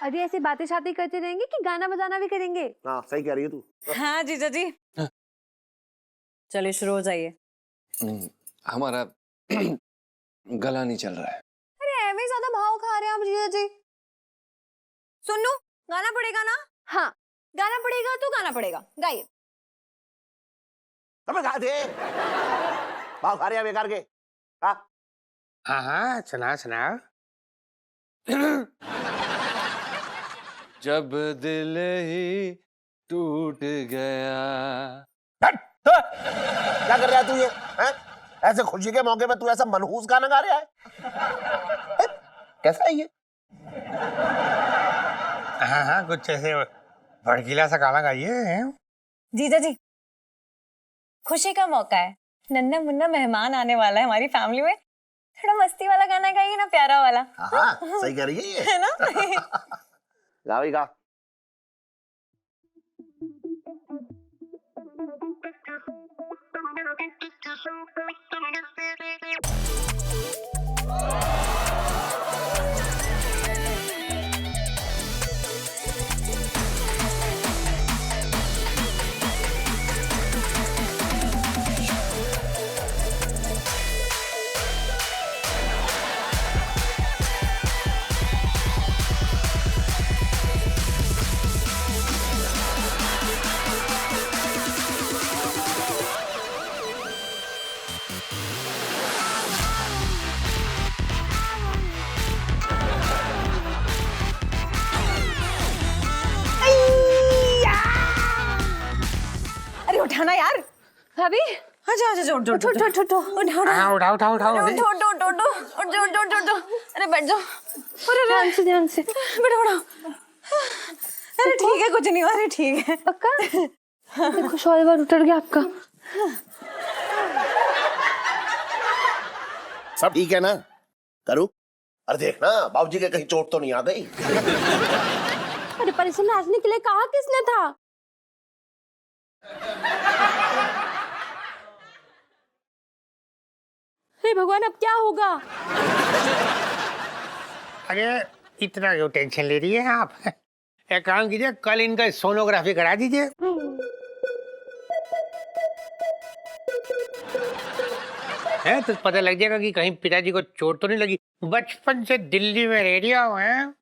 अरे ऐसी बातें शादी करते रहेंगे कि गाना बजाना भी करेंगे? हाँ सही कह रही है तू। हाँ जीजा जी चलिए शुरू हो जाइए। हमारा गला नहीं चल रहा है। अरे ऐਵੇਂ ज्यादा भाव खा रहे हैं आप जीजा जी। सुनो गाना पड़ेगा ना? हाँ गाना पड़ेगा तो गाना पड़ेगा, गाइए। अबे गा दे, भाव खा रहे हैं बेकार के। हाँ हाँ हाँ सुना सुना। जब दिल ही टूट गया। क्या कर रहा है तू ये? हैं? ऐसे खुशी के मौके पे तू ऐसा मनहूस गाना गा रहा है? कैसा है ये? हाँ हाँ कुछ ऐसे भड़कीला सा गाना गाइए। जीजा जी खुशी का मौका है, नन्ना मुन्ना मेहमान आने वाला है हमारी फैमिली में, थोड़ा मस्ती वाला गाना गाइए ना, प्यारा वाला। हाँ सही कह रही है ये। है ना? गा भाई गा। अरे उठाना यार भाभी अच्छा अच्छा जोड़ जोड़ उठो उठो उठो उठो हाँ, उठाओ उठाओ उठाओ उठो उठो उठो उठो उठो उठो उठो उठो अरे बैठ जाओ अरे ध्यान से बैठो बैठो अरे ठीक है कुछ नहीं हुआ अरे ठीक है पक्का देखो शॉल बार उतर गया आपका। सब ठीक है ना करूँ? अरे देखना बाबूजी के कहीं चोट तो नहीं आ गई। अरे पर इसे नाचने के लिए कहा किसने था? हे भगवान अब क्या होगा? अरे इतना क्यों टेंशन ले रही है आप? एक काम कीजिए, कल इनका सोनोग्राफी करा दीजिए। है तो पता लग जाएगा कि कहीं पिताजी को चोट तो नहीं लगी। बचपन से दिल्ली में रह रहा हूँ है।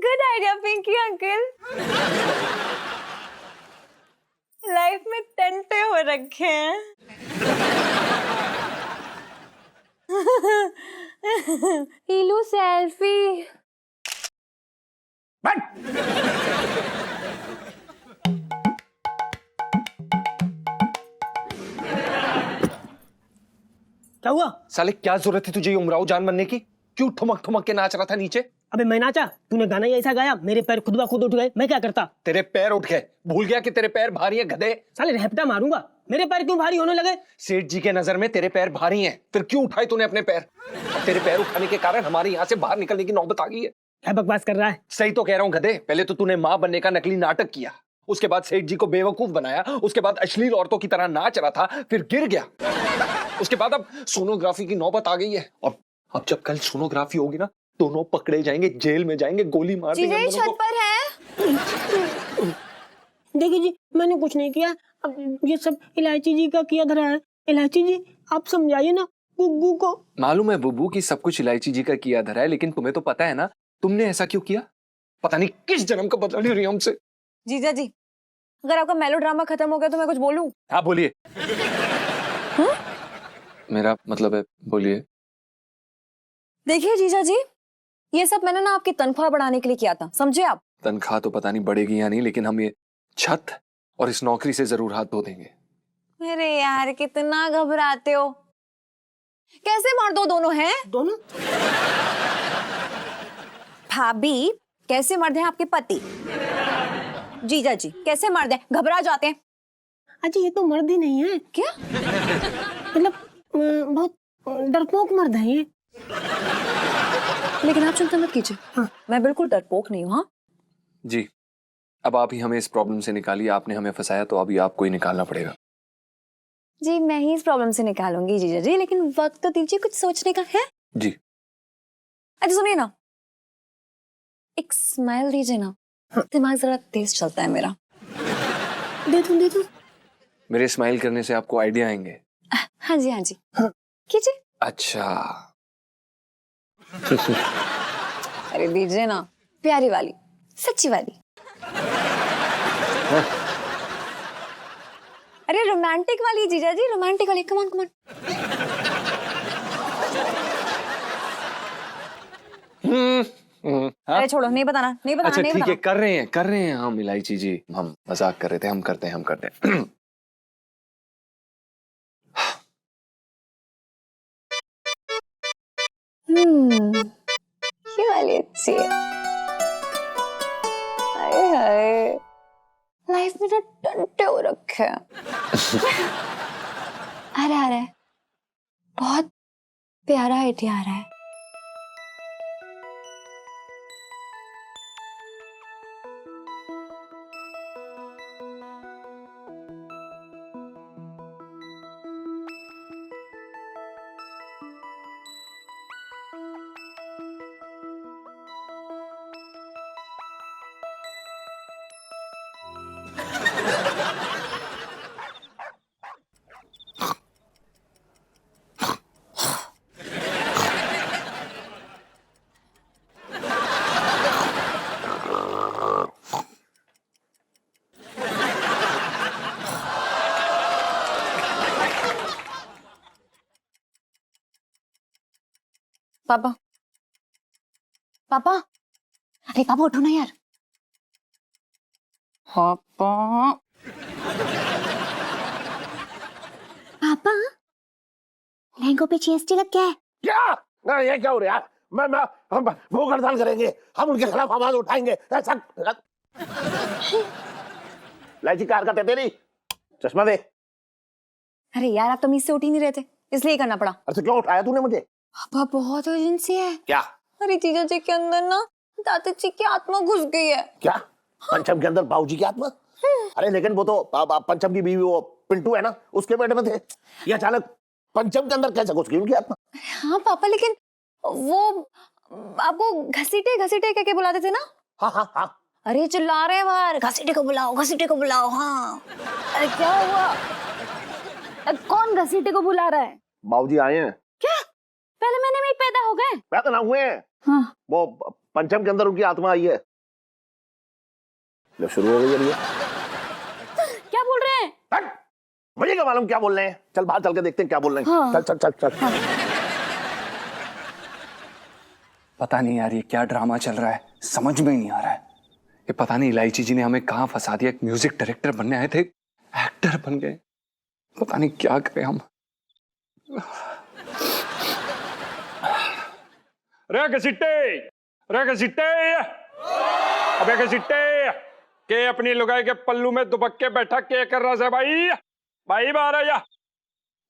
Good idea Pinky uncle life में टंटे हो रखे हैं। इलू सेल्फी। क्या हुआ? साले क्या जरूरत थी तुझे ये उमराव जान बनने की? क्यों ठुमक ठुमक के नाच रहा था नीचे? अबे मैं नाचा? तूने गाना ही ऐसा गाया मेरे पैर खुद ब खुद उठ गए, मैं क्या करता? तेरे पैर उठ गए, भूल गया कि तेरे पैर भारी है गधे। साले रैपटा मारूंगा, मेरे पैर क्यों भारी होने लगे? सेठ जी के नजर में तेरे पैर भारी हैं, फिर क्यों उठाए तूने अपने पैर? अब तेरे पैर उठाने के कारण हमारे यहाँ से बाहर निकलने की नौबत आ गई है। क्या बकवास कर रहा है? सही तो कह रहा हूँ गधे। पहले तो तूने माँ बनने का नकली नाटक किया, उसके बाद सेठ जी को बेवकूफ बनाया, उसके बाद अश्लील औरतों की तरह नाच रहा था, फिर गिर गया, उसके बाद अब सोनोग्राफी की नौबत आ गई है। अब जब कल सोनोग्राफी होगी ना, दोनों पकड़े जाएंगे, जेल में जाएंगे, गोली मार देंगे हम दोनों छत पर है। देखिए जी, मैंने कुछ नहीं किया। अब ये सब इलायची जी का किया धरा है। इलायची जी आप समझाइए ना गुग्गू को। मालूम है बुब्बू की सब कुछ इलायची जी का किया धरा है, लेकिन तुम्हें तो पता है ना तुमने ऐसा क्यों किया? पता नहीं किस जन्म का बदला ले रही है हमसे। जीजा जी अगर आपका मेलोड्रामा खत्म हो गया तो मैं कुछ बोलूं? हाँ बोलिए। मेरा मतलब है बोलिए। देखिए जीजा जी, ये सब मैंने ना आपकी तनख्वाह बढ़ाने के लिए किया था, समझे आप? तनख्वाह तो पता नहीं बढ़ेगी या नहीं, लेकिन हम ये छत और इस नौकरी से जरूर हाथ धो देंगे। अरे यार कितना घबराते हो, कैसे मार दो दोनों हैं? दोनों? भाभी कैसे मर दे आपके पति? जीजा जी कैसे मर दे? घबरा जाते हैं। अच्छा ये तो मर्द ही नहीं है क्या? मतलब बहुत डरपोक मर्द है ये। लेकिन आप चिंता मत कीजिए, हाँ मैं बिल्कुल डरपोक नहीं हूँ। हाँ जी, अब आप ही हमें इस प्रॉब्लम से निकालिए। आपने हमें फंसाया तो अभी आपको ही निकालना पड़ेगा। जी मैं ही इस प्रॉब्लम से निकालूंगी जीजा जी, लेकिन वक्त तो दीजिए कुछ सोचने का है। जी अच्छा सुनिए ना, एक स्माइल दीजिए ना, दिमाग जरा तेज चलता है मेरा। दे दूं। मेरे स्माइल करने से आपको आइडिया आएंगे? हाँ जी हाँ जी कीजिए। अच्छा। अरे दीजिए ना, प्यारी वाली, सच्ची वाली। अरे रोमांटिक वाली जीजा जी, रोमांटिक वाली। Come on come on. अरे छोड़ो, नहीं बताना नहीं बताना। अच्छा नहीं ठीक है, बताना। कर रहे हैं हम इलायची जी, हम मजाक कर रहे थे, हम करते हैं। ये वाली अच्छी है। हाय हाय, लाइफ में ना टंटे हो रखे हैं। आ रहा है, बहुत प्यारा एटी आ रहा है। पापा पापा, अरे पापा उठो ना यार। पापा पापा, लहंगों पे जीएसटी लग गया है। क्या? ना ये क्या हो रहा है? हम भूख हड़ताल करेंगे, हम उनके खिलाफ आवाज उठाएंगे। लाइची कार का तेरी चश्मा दे। अरे यार, आप तमीज से उठ ही नहीं रहे थे, इसलिए करना पड़ा। अरे क्यों उठाया तूने मुझे? पापा बहुत इमरजेंसी है। क्या? अरे जीजा जी के अंदर ना दादाजी की आत्मा घुस गई है। क्या? पंचम के अंदर बाबूजी की आत्मा? अरे लेकिन वो तो पंचम की बीवी वो पिंटू है ना, उसके पेट में थे। ये अचानक पंचम के अंदर कैसे घुस गई उनकी आत्मा? हाँ पापा, लेकिन वो आपको घसीटे घसीटे करके बुलाते थे ना। हाँ हाँ हाँ। अरे चिल्ला रहे हैं बाहर, घसीटे को बुलाओ, घसीटे को बुलाओ। हाँ अरे क्या हुआ? कौन घसीटे को बुला रहा है? बाबूजी आए हैं। क्या? पहले महीने में ही पैदा हो गए? पैदा ना हुए हैं। हाँ। वो पंचम के अंदर उनकी आत्मा आई है। लो शुरू हो गई है। क्या बोल रहे हैं? हट! मुझे क्या मालूम क्या बोल रहे हैं। चल बाहर चल के देखते हैं क्या बोल रहे हैं। हाँ। चल चल चल चल। हाँ। पता नहीं यार ये क्या ड्रामा चल रहा है, समझ में नहीं आ रहा है। ये पता नहीं इलायची जी ने हमें कहाँ फंसा दिया। एक म्यूजिक डायरेक्टर बनने आए थे, एक्टर बन गए। पता नहीं क्या करें हम। रे घसीटे अबे घसीटे के अपनी लुगाई के पल्लू में दुबक के बैठा के कर रहा है भाई? भाई बाहर आ जा।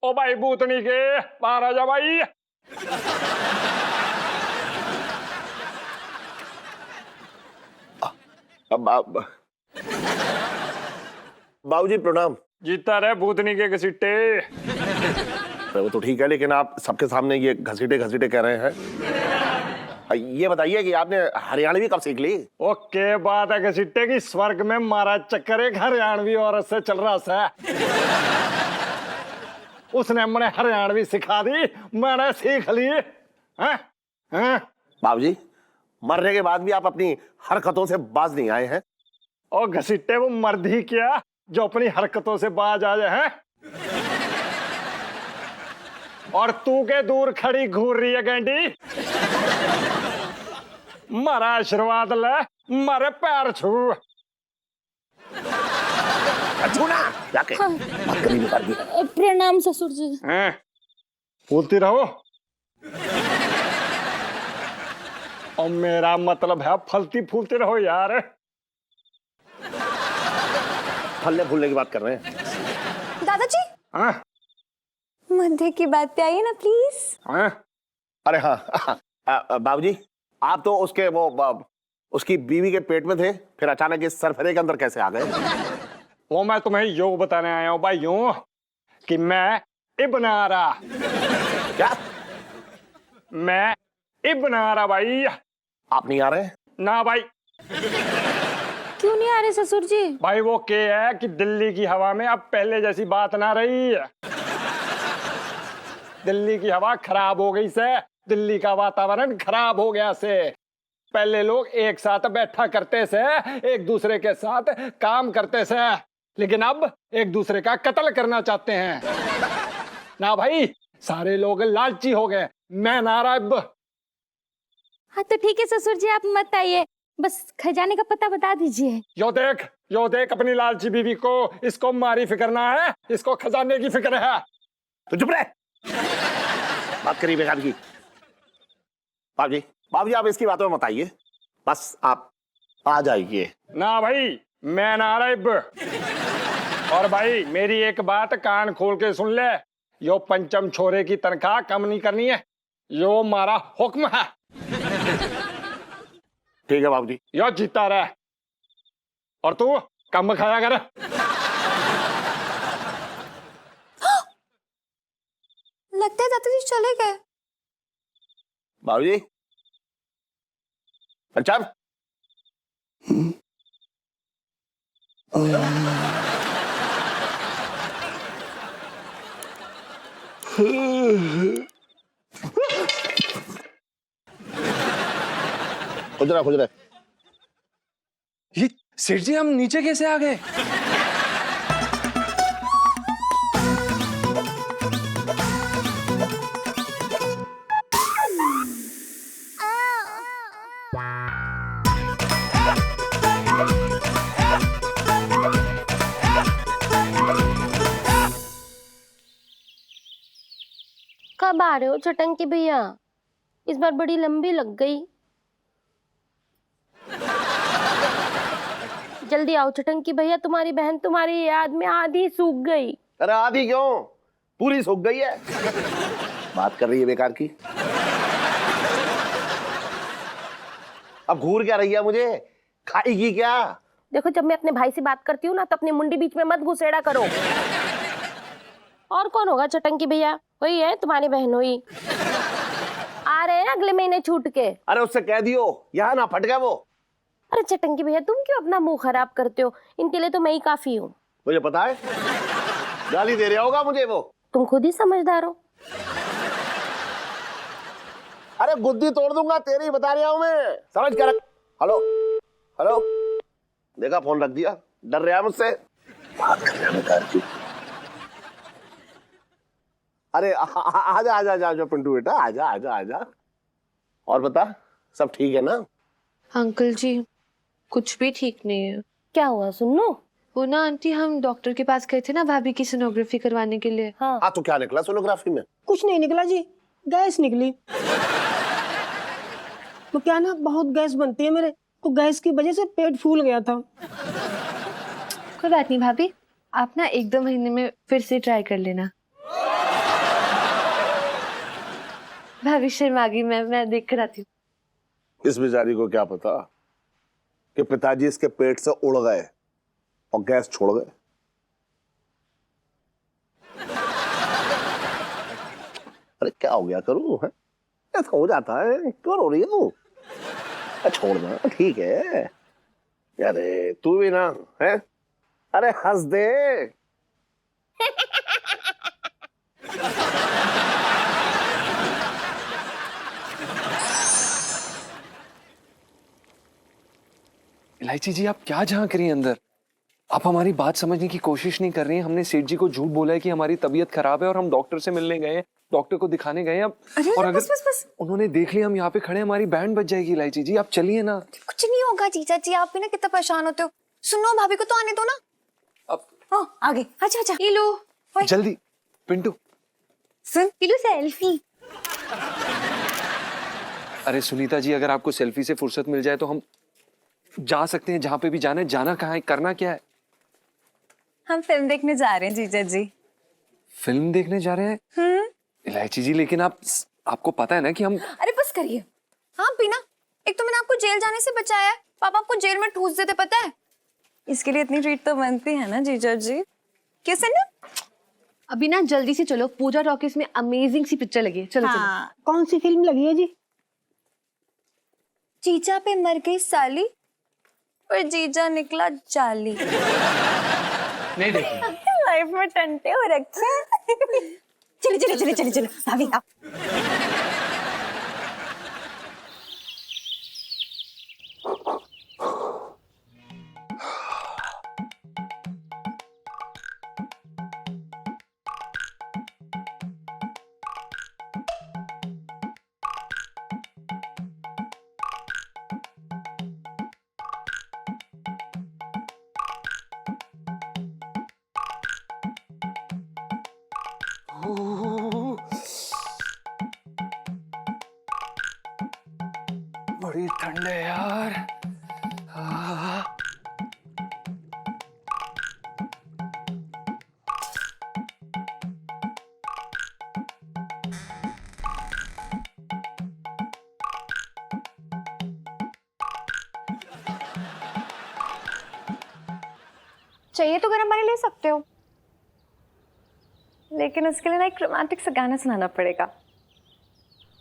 ओ भाई भूतनी के बाहर आ जा भाई। बाबूजी प्रणाम। जीता रहे भूतनी के घसीटे। वो तो ठीक है, लेकिन आप सबके सामने ये घसीटे घसीटे कह रहे हैं। ये बताइए कि आपने हरियाणवी कब सीख ली? ओके, बात है घसीटे की स्वर्ग में मारा चक्कर एक हरियाणवी औरत से चल रहा था। उसने मैंने हरियाणवी सिखा दी, मैंने सीख ली। बाबूजी मरने के बाद भी आप अपनी हरकतों से बाज नहीं आए हैं। और घसीटे वो मर्द ही क्या जो अपनी हरकतों से बाज आ जाए हैं? और तू के दूर खड़ी घूर रही है गैंडी। मारा आशीर्वाद ले, मारे पैर छू। छूना जाके। प्रणाम ससुर जी। बोलती रहो। और मेरा मतलब है फलती फूलती रहो यार। फलने फूलने की बात कर रहे हैं दादाजी। हाँ मध्य की बात पे आइए ना प्लीज। हाँ। अरे हाँ बाबूजी, आप तो उसके उसकी बीवी के पेट में थे, फिर अचानक इस सरफरे के अंदर कैसे आ गए? वो मैं तुम्हें योग बताने आया हूँ भाई, यूं कि मैं इब्न आरा। क्या? मैं इब्न आरा भाई। आप नहीं आ रहे? ना भाई। क्यों नहीं आ रहे ससुर जी? भाई वो क्या है कि दिल्ली की हवा में अब पहले जैसी बात ना रही है। दिल्ली की हवा खराब हो गई से, दिल्ली का वातावरण खराब हो गया से। पहले लोग एक साथ बैठा करते से, एक दूसरे के साथ काम करते से, लेकिन अब एक दूसरे का कत्ल करना चाहते हैं ना भाई। सारे लोग लालची हो गए। मैं नारायब। हाँ तो ठीक है ससुर जी, आप मत आइए, बस खजाने का पता बता दीजिए। यो देख अपनी लालची बीवी को। इसको मारी फिक्र ना है, इसको खजाने की फिक्र है। तो चुप रहे, बात करिए बेकार की। बाबूजी आप इसकी बातों में मत आइए, बस आप आ जाइए। ना भाई मैं नारायब। और भाई मेरी एक बात कान खोल के सुन ले, यो पंचम छोरे की तनख्वाह कम नहीं करनी है, यो मारा हुक्म है। ठीक है बाबूजी। यो जीता रहे और तू कम खाया कर। लगता है दादाजी चले गए। बाबूजी पंचम। खुद रहा। ये सेठ जी हम नीचे कैसे आ गए? कब आ रहे हो चटंकी भैया? इस बार बड़ी लंबी लग गई। जल्दी आओ चटंकी भैया, तुम्हारी बहन तुम्हारी याद में आधी सूख गई। अरे आधी क्यों, पूरी सूख गई है। बात कर रही है बेकार की। अब घूर क्या रही है मुझे, खाएगी क्या? देखो जब मैं अपने भाई से बात करती हूँ ना तो अपनी मुंडी बीच में मत घुसेड़ा करो। और कौन होगा चटंकी भैया? वही है तुम्हारी बहन हुई। आ रहे हैं अगले महीने छूट के। अरे उससे कह दियो यहाँ ना फट गया वो। अरे चटंकी भैया तुम क्यों अपना मुंह खराब करते हो? इनके लिए तो मैं ही काफी हूँ। मुझे पता है, गाली दे रहा होगा मुझे वो। तुम खुद ही समझदार हो। अरे गुद्दी तोड़ दूंगा तेरी, बता रहा हूं मैं, समझ कर। हेलो हेलो, देखा फोन रख दिया, डर रहा है मुझसे। बात कर रहा बेकार की। अरे आजा आजा आजा पिंटू बेटा, आजा आजा आजा। और बता, सब ठीक है ना? अंकल जी कुछ भी ठीक नहीं है। क्या हुआ सुनो? वो ना आंटी, हम डॉक्टर के पास गए थे ना भाभी की सोनोग्राफी करवाने के लिए। हाँ तो क्या निकला सोनोग्राफी में? कुछ नहीं निकला जी, गैस निकली। तो क्या ना, बहुत गैस बनती है मेरे, तो गैस की वजह से पेट फूल गया था। कोई बात नहीं भाभी, आप ना 1-2 महीने में फिर से ट्राई कर लेना। भाभी शर्मा गई, मैं देख कर आती हूँ। इस बेचारी को क्या पता कि पिताजी इसके पेट से उड़ गए और गैस छोड़ गए। अरे क्या हो गया करूं, है ऐसा हो जाता है, क्यों रो रही है तू? छोड़ना ठीक है। अरे तू भी ना है, अरे हंस दे। इलायची जी आप क्या झांक रही हैं अंदर? आप हमारी बात समझने की कोशिश नहीं कर रही हैं। हमने सेठ जी को झूठ बोला है कि हमारी तबीयत खराब है और हम डॉक्टर से मिलने गए हैं, डॉक्टर को दिखाने गए हैं। अब और अगर बस। उन्होंने देख लिया हम यहाँ पे खड़े, हमारी बैंड बज जाएगी। इलायची जी आप चलिए ना। कुछ नहीं होगा जीजा जी, आप भी ना कितना परेशान होते हो। सुनो भाभी को तो आने दो ना। अब हाँ आगे, अच्छा अच्छा। ये लो जल्दी पिंटू। सुन इलू सेल्फी। अरे सुनीता जी, अगर आपको सेल्फी से फुर्सत मिल जाए तो हम जा सकते हैं जहां पे भी जाना है। जाना कहाँ है, करना क्या है? हम फिल्म देखने जा रहे हैं जीजा जी। फिल्म देखने जा रहे हैं? इलायची जी लेकिन आपको पता है ना कि हम। अरे बस करिए। हाँ बीना, एक तो मैंने आपको जेल जाने से बचाया है, पापा आपको जेल में ठूस देते पता है। इसके लिए इतनी ट्रीट तो बनती है ना जीजा जी। कैसे ना? अभी ना जल्दी से चलो, पूजा टॉकीज में अमेजिंग सी पिक्चर लगी है। चलो हाँ। कौन सी फिल्म लगी है जी? जीजा पे मर गई साली और जीजा निकला जाली। नहीं देखी। लाइफ में टंटे हो रखे हैं। चलो चलो चलो चलो चलो भाभी आओ। बड़ी ठंड है यार। चाहिए तो गर्म पानी ले सकते हो, लेकिन उसके लिए ना एक रोमांटिक सा गाना सुनाना पड़ेगा।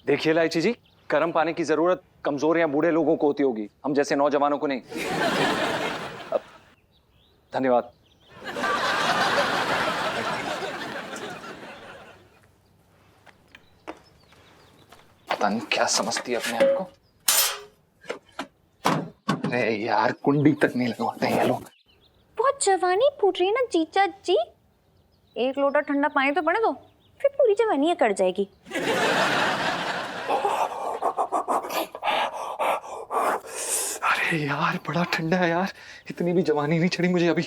देखिए इलायची जी, गर्म पानी की जरूरत कमजोर या बूढ़े लोगों को होती होगी, हम जैसे नौजवानों को नहीं। धन्यवाद। पता नहीं क्या समझती है अपने आप को। अरे यार कुंडी तक नहीं लगवाते हैं ये लोग। बहुत जवानी फूट रही है ना जीजा जी, एक लोटा ठंडा पानी तो पड़े दो, फिर पूरी जवानी कट जाएगी। अरे यार बड़ा ठंडा है यार, इतनी भी जवानी नहीं चढ़ी मुझे अभी।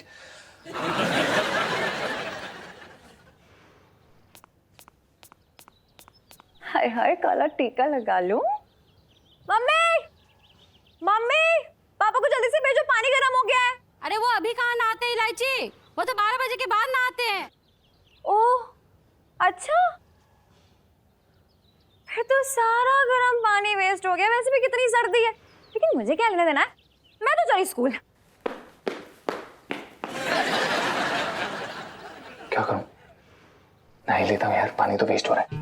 हाय हाय काला टीका लगा लूं। मम्मी मम्मी पापा को जल्दी से भेजो, पानी गर्म हो गया है। अरे वो अभी कहाँ नहाते हैं इलायची, वो तो 12 बजे के बाद नहाते हैं। ओह अच्छा, फिर तो सारा गर्म पानी वेस्ट हो गया। वैसे भी कितनी सर्दी है, लेकिन मुझे क्या लेना देना है, मैं तो चली स्कूल। क्या करूं? नहा ही लेता हूं यार, पानी तो वेस्ट हो रहा है।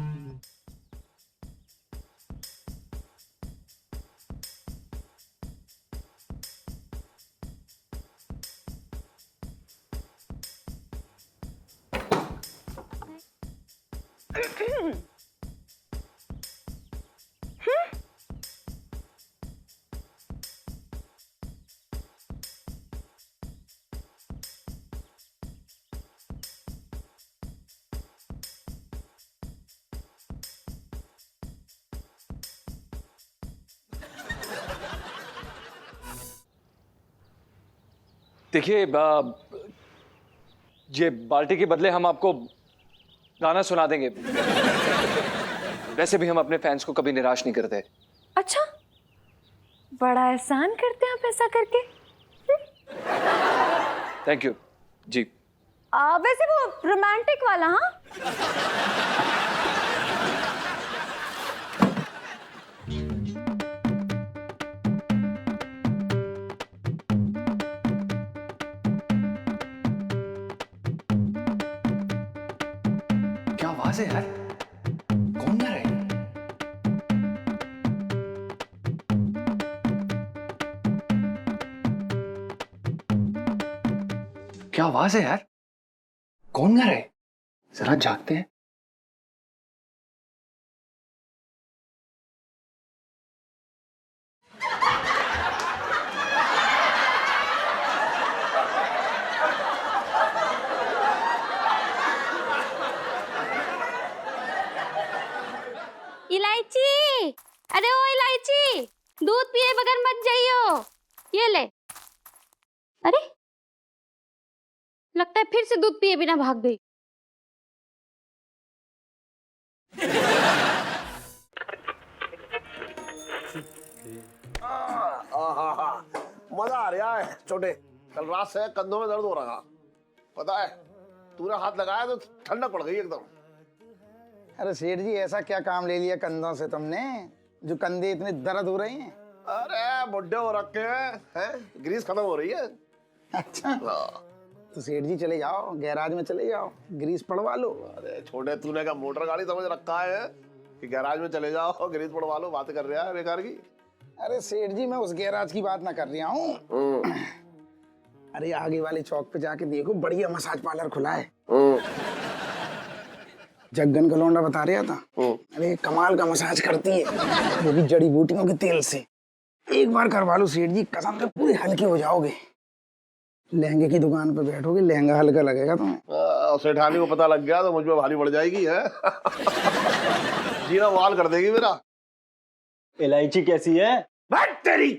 देखिए ये बाल्टी के बदले हम आपको गाना सुना देंगे। वैसे भी हम अपने फैंस को कभी निराश नहीं करते। अच्छा, बड़ा एहसान करते हैं आप ऐसा करके। थैंक यू जी। वैसे वो रोमांटिक वाला, हाँ? क्या आवाज है यार? कौन गा रहा है? क्या आवाज है यार? कौन गा रहा है? जरा झांकते हैं। इलायची, अरे ओ इलायची, दूध पिए बगैर मत जाइयो। ये ले। अरे लगता है फिर से दूध पिए बिना भाग गई। मजा आ रहा है छोटे। कल रात से कंधों में दर्द हो रहा, पता है? तूने हाथ लगाया तो ठंडक पड़ गई एकदम। अरे सेठ जी, ऐसा क्या काम ले लिया कंधों से तुमने जो कंधे इतने दर्द हो रहे हैं? अरे बुड्ढे हो रखे हैं, ग्रीस खत्म हो रही है। अच्छा, तो सेठ जी चले जाओ, गैराज में चले जाओ, ग्रीस पड़वा लो। अरे छोटे, तूने क्या मोटर गाड़ी समझ रखा है कि गैराज में चले जाओ ग्रीस पड़वा लो? बात कर रहा है बेकार की। अरे सेठ जी, मैं उस गैराज की बात ना कर रहा हूँ। अरे आगे वाले चौक पे जाके देखो, बढ़िया मसाज पार्लर खुला है। जग्गन का लौंडा बता रहा था, अरे कमाल का मसाज करती है, वो भी जड़ी बूटियों के तेल से। एक बार करवा लो सेठ जी, कसम से पूरे हल्के हो जाओगे। लहंगे की दुकान पे बैठोगे, लहंगा हल्का लगेगा तुम्हें। सेठानी को पता लग गया तो मुझ में भारी पड़ जाएगी है। जीना वाल कर देगी मेरा। इलायची कैसी है? तेरी।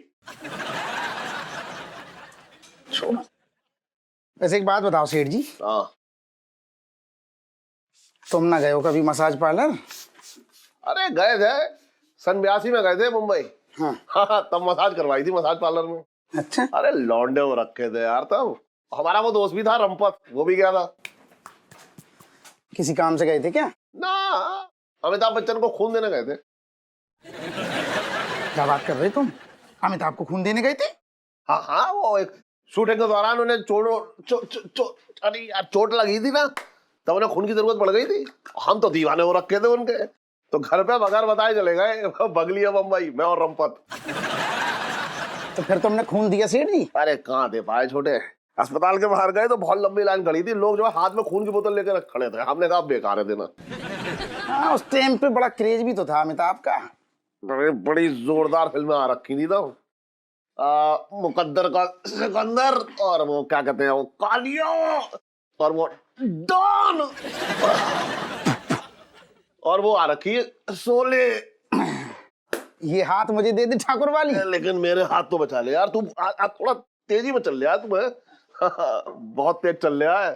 वैसे एक बात बताओ सेठ जी, हाँ। तुम ना गए हो कभी मसाज पार्लर? अरे गए थे, सन 82 में गए थे मुंबई। हाँ। हाँ, तब मसाज करवाई थी मसाज पार्लर में। अच्छा। अरे लौंडे हो रखे थे यार तब। हमारा वो दोस्त भी था रंपत, वो भी गया था। किसी काम से गए थे क्या? ना, अमिताभ बच्चन को खून देने गए थे। क्या बात कर रहे तुम? अमिताभ को खून देने गए थे? हाँ हाँ, वो एक शूटिंग के दौरान उन्हें अरे यार चोट लगी थी ना, तब उन्हें खून की जरूरत पड़ गई थी। हम तो दीवाने हो रखे थे उनके, तो घर पे बगैर बताए चले गए बगलिया बम्बई, मैं और रंपत। तो फिर तुमने खून दिया सेठ जी? अरे कहाँ दे पाए छोटे, अस्पताल के बाहर गए तो बहुत लंबी लाइन खड़ी थी, लोग जो है हाथ में खून की बोतल लेकर खड़े थे। हमने कहा बेकार है देना। हाँ, उस टाइम पे बड़ा क्रेज भी तो था अमिताभ का। बड़ी जोरदार फिल्में आ रखी थी तो मुकद्दर का सिकंदर, और वो क्या कहते हैं वो कालिया, और वो डॉन, और वो आ रखी है शोले। ये हाथ मुझे दे दे ठाकुर वाली। लेकिन मेरे हाथ तो बचा ले यार, तू थोड़ा तेजी में चल ले यार, तुम्हें बहुत तेज चल रहा है।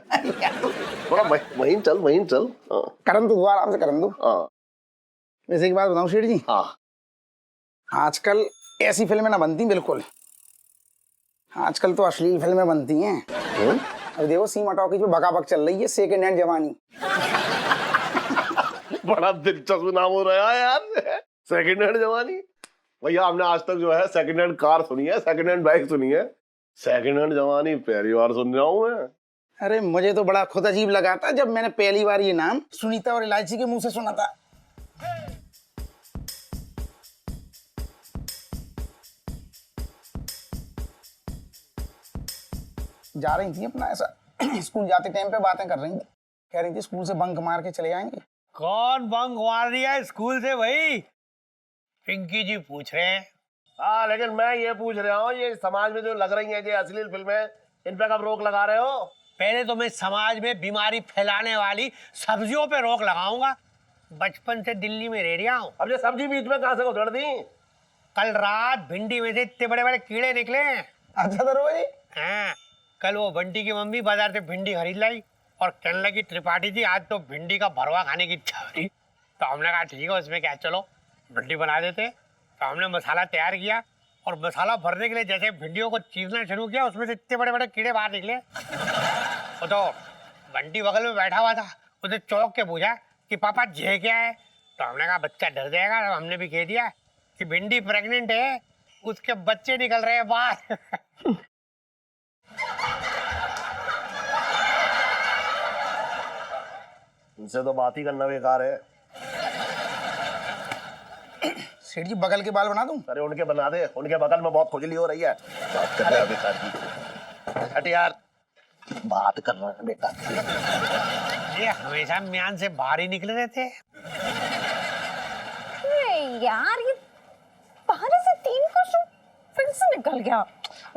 थोड़ा वहीं चल, वहीं चल। करन तो आराम से करन दो। वैसे एक बात बताऊं सेठ जी, हाँ, आजकल ऐसी फिल्में ना बनती बिल्कुल। आजकल तो अश्लील फिल्में बनती हैं। अब देखो सीमा टॉकीज पे बकाबक चल रही है सेकंड हैंड जवानी। बड़ा दिलचस्प नाम हो रहा है यार, सेकंड हैंड जवानी। भैया हमने आज तक जो है सेकंड हैंड कार सुनी है, सेकंड हैंड बाइक सुनी है, सेकंड हैंड जवानी पहली बार सुन रहा हूँ मैं। अरे मुझे तो बड़ा खुद अजीब लगा था जब मैंने पहली बार ये नाम सुनीता और इलायची के मुंह से सुना था। जा रही थी अपना ऐसा स्कूल जाते टाइम पे बातें कर रही थी, कह रही थी स्कूल से बंक मार के चले जाएंगे। कौन बंक मार दिया है स्कूल से भाई? पिंकी जी पूछ रहे हैं। हाँ, लेकिन मैं ये पूछ रहा हूँ, ये समाज में जो लग रही है ये अश्लील फिल्में, इन पे कब रोक लगा रहे हो? पहले तो मैं समाज में बीमारी फैलाने वाली सब्जियों पे रोक लगाऊंगा। बचपन से दिल्ली में रह रहा हूँ। अब ये सब्जी बीच में कहाँ से उधड़ दी? कल रात भिंडी में से इतने बड़े बड़े कीड़े निकले। अच्छा दरोगा जी। हाँ, कल वो बंटी की मम्मी बाजार से भिंडी खरीद लाई और कहने लगी त्रिपाठी जी आज तो भिंडी का भरवा खाने की इच्छा हो रही। तो हमने कहा ठीक है, उसमें क्या, चलो भिंडी बना देते। तो हमने मसाला तैयार किया और मसाला भरने के लिए जैसे भिंडियों को चीरना शुरू किया, उसमें से इतने बड़े बड़े कीड़े बाहर निकले। वो तो बंटी बगल में बैठा हुआ था, उसे चौंक के पूछा कि पापा ये क्या है? तो हमने कहा बच्चा डर जाएगा। तो हमने भी कह दिया कि भिंडी प्रेग्नेंट है, उसके बच्चे निकल रहे हैं बाहर। इनसे तो बात ही करना बेकार है। सेठ जी बगल के बाल बना दूं? अरे उनके बना दे, उनके बगल में बहुत खुजली हो रही है। बात कर रहे हैं बेकार की। हट यार, बात कर रहे हैं बेकार। ये हमेशा म्यान से बाहर ही निकले रहते हैं। यार ये बाहर से 3 क्वेश्चन फिर से निकल गया।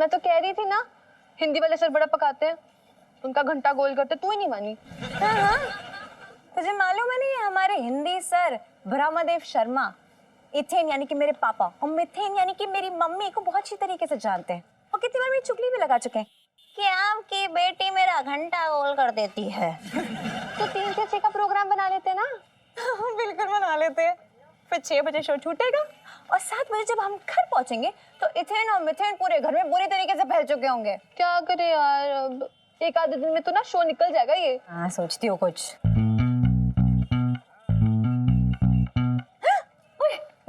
मैं तो कह रही थी ना, हिंदी वाले सर बड़ा पकाते हैं, उनका घंटा गोल करते, तू ही नहीं मानी। हाँ हाँ, तुझे मालूम है नहीं, हमारे हिंदी सर ब्रह्मदेव शर्मा इथेन यानी कि मेरे पापा और मिथेन यानी कि मेरी मम्मी को बहुत अच्छी तरीके से जानते हैं और कितनी बार मेरी चुगली भी लगा चुके हैं कि आपकी बेटी मेरा घंटा गोल कर देती है। तो 3 से 6 का प्रोग्राम बना लेते ना। बिल्कुल बना लेते हैं। फिर 6 बजे शो छूटेगा और 7 बजे जब हम घर पहुंचेंगे तो इथेन और मिथेन पूरे घर में बुरी तरीके से फैल चुके होंगे। क्या करे यार, अब एक आधे दिन में तो ना शो निकल जाएगा ये। हाँ, सोचती हो कुछ।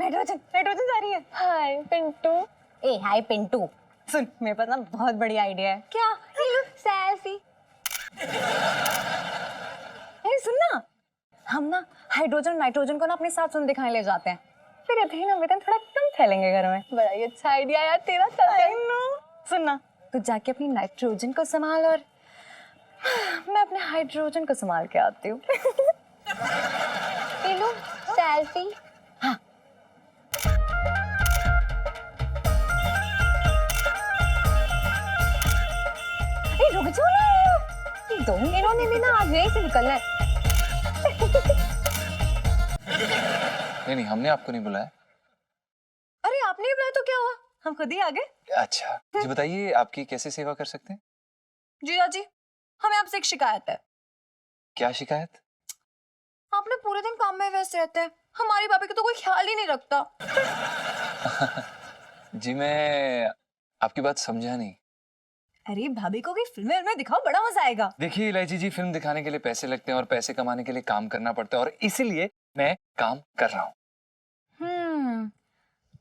नाइट्रोजन जा रही है। हाय पिंटू। ए हाय पिंटू, सुन मेरे पास ना बहुत बढ़िया आइडिया है। क्या? सेल्फी। अरे सुन ना, हम ना हाइड्रोजन नाइट्रोजन को ना अपने साथ सुन दिखाने ले जाते हैं, फिर इथेन और मिथेन थोड़ा कम फैलेंगे घर में। बड़ा ही अच्छा आइडिया यार तेरा। चलते हैं। सुन ना, तू जाके अपनी नाइट्रोजन को संभाल और मैं अपने हाइड्रोजन को संभाल के आती हूँ। लो सेल्फी। रुक जाओ ना, दोनों इन्होंने भी ना आज यहीं से निकलना है। नहीं, हमने आपको नहीं बुलाया। अरे आपने ही बुलाया तो क्या हुआ, हम खुद ही आ गए। अच्छा जी, बताइए आपकी कैसे सेवा कर सकते हैं? जीजा जी, हमें आपसे एक शिकायत है। क्या शिकायत? आप ना पूरे दिन काम में व्यस्त रहते हैं, हमारी भाभी का तो कोई ख्याल ही नहीं रखता। जी मैं आपकी बात समझा नहीं। अरे भाभी को कोई फिल्में में दिखाओ, बड़ा मजा आएगा। देखिए इलायची जी, फिल्म दिखाने के लिए पैसे लगते हैं और पैसे कमाने के लिए काम करना पड़ता है और इसीलिए मैं काम कर रहा हूँ।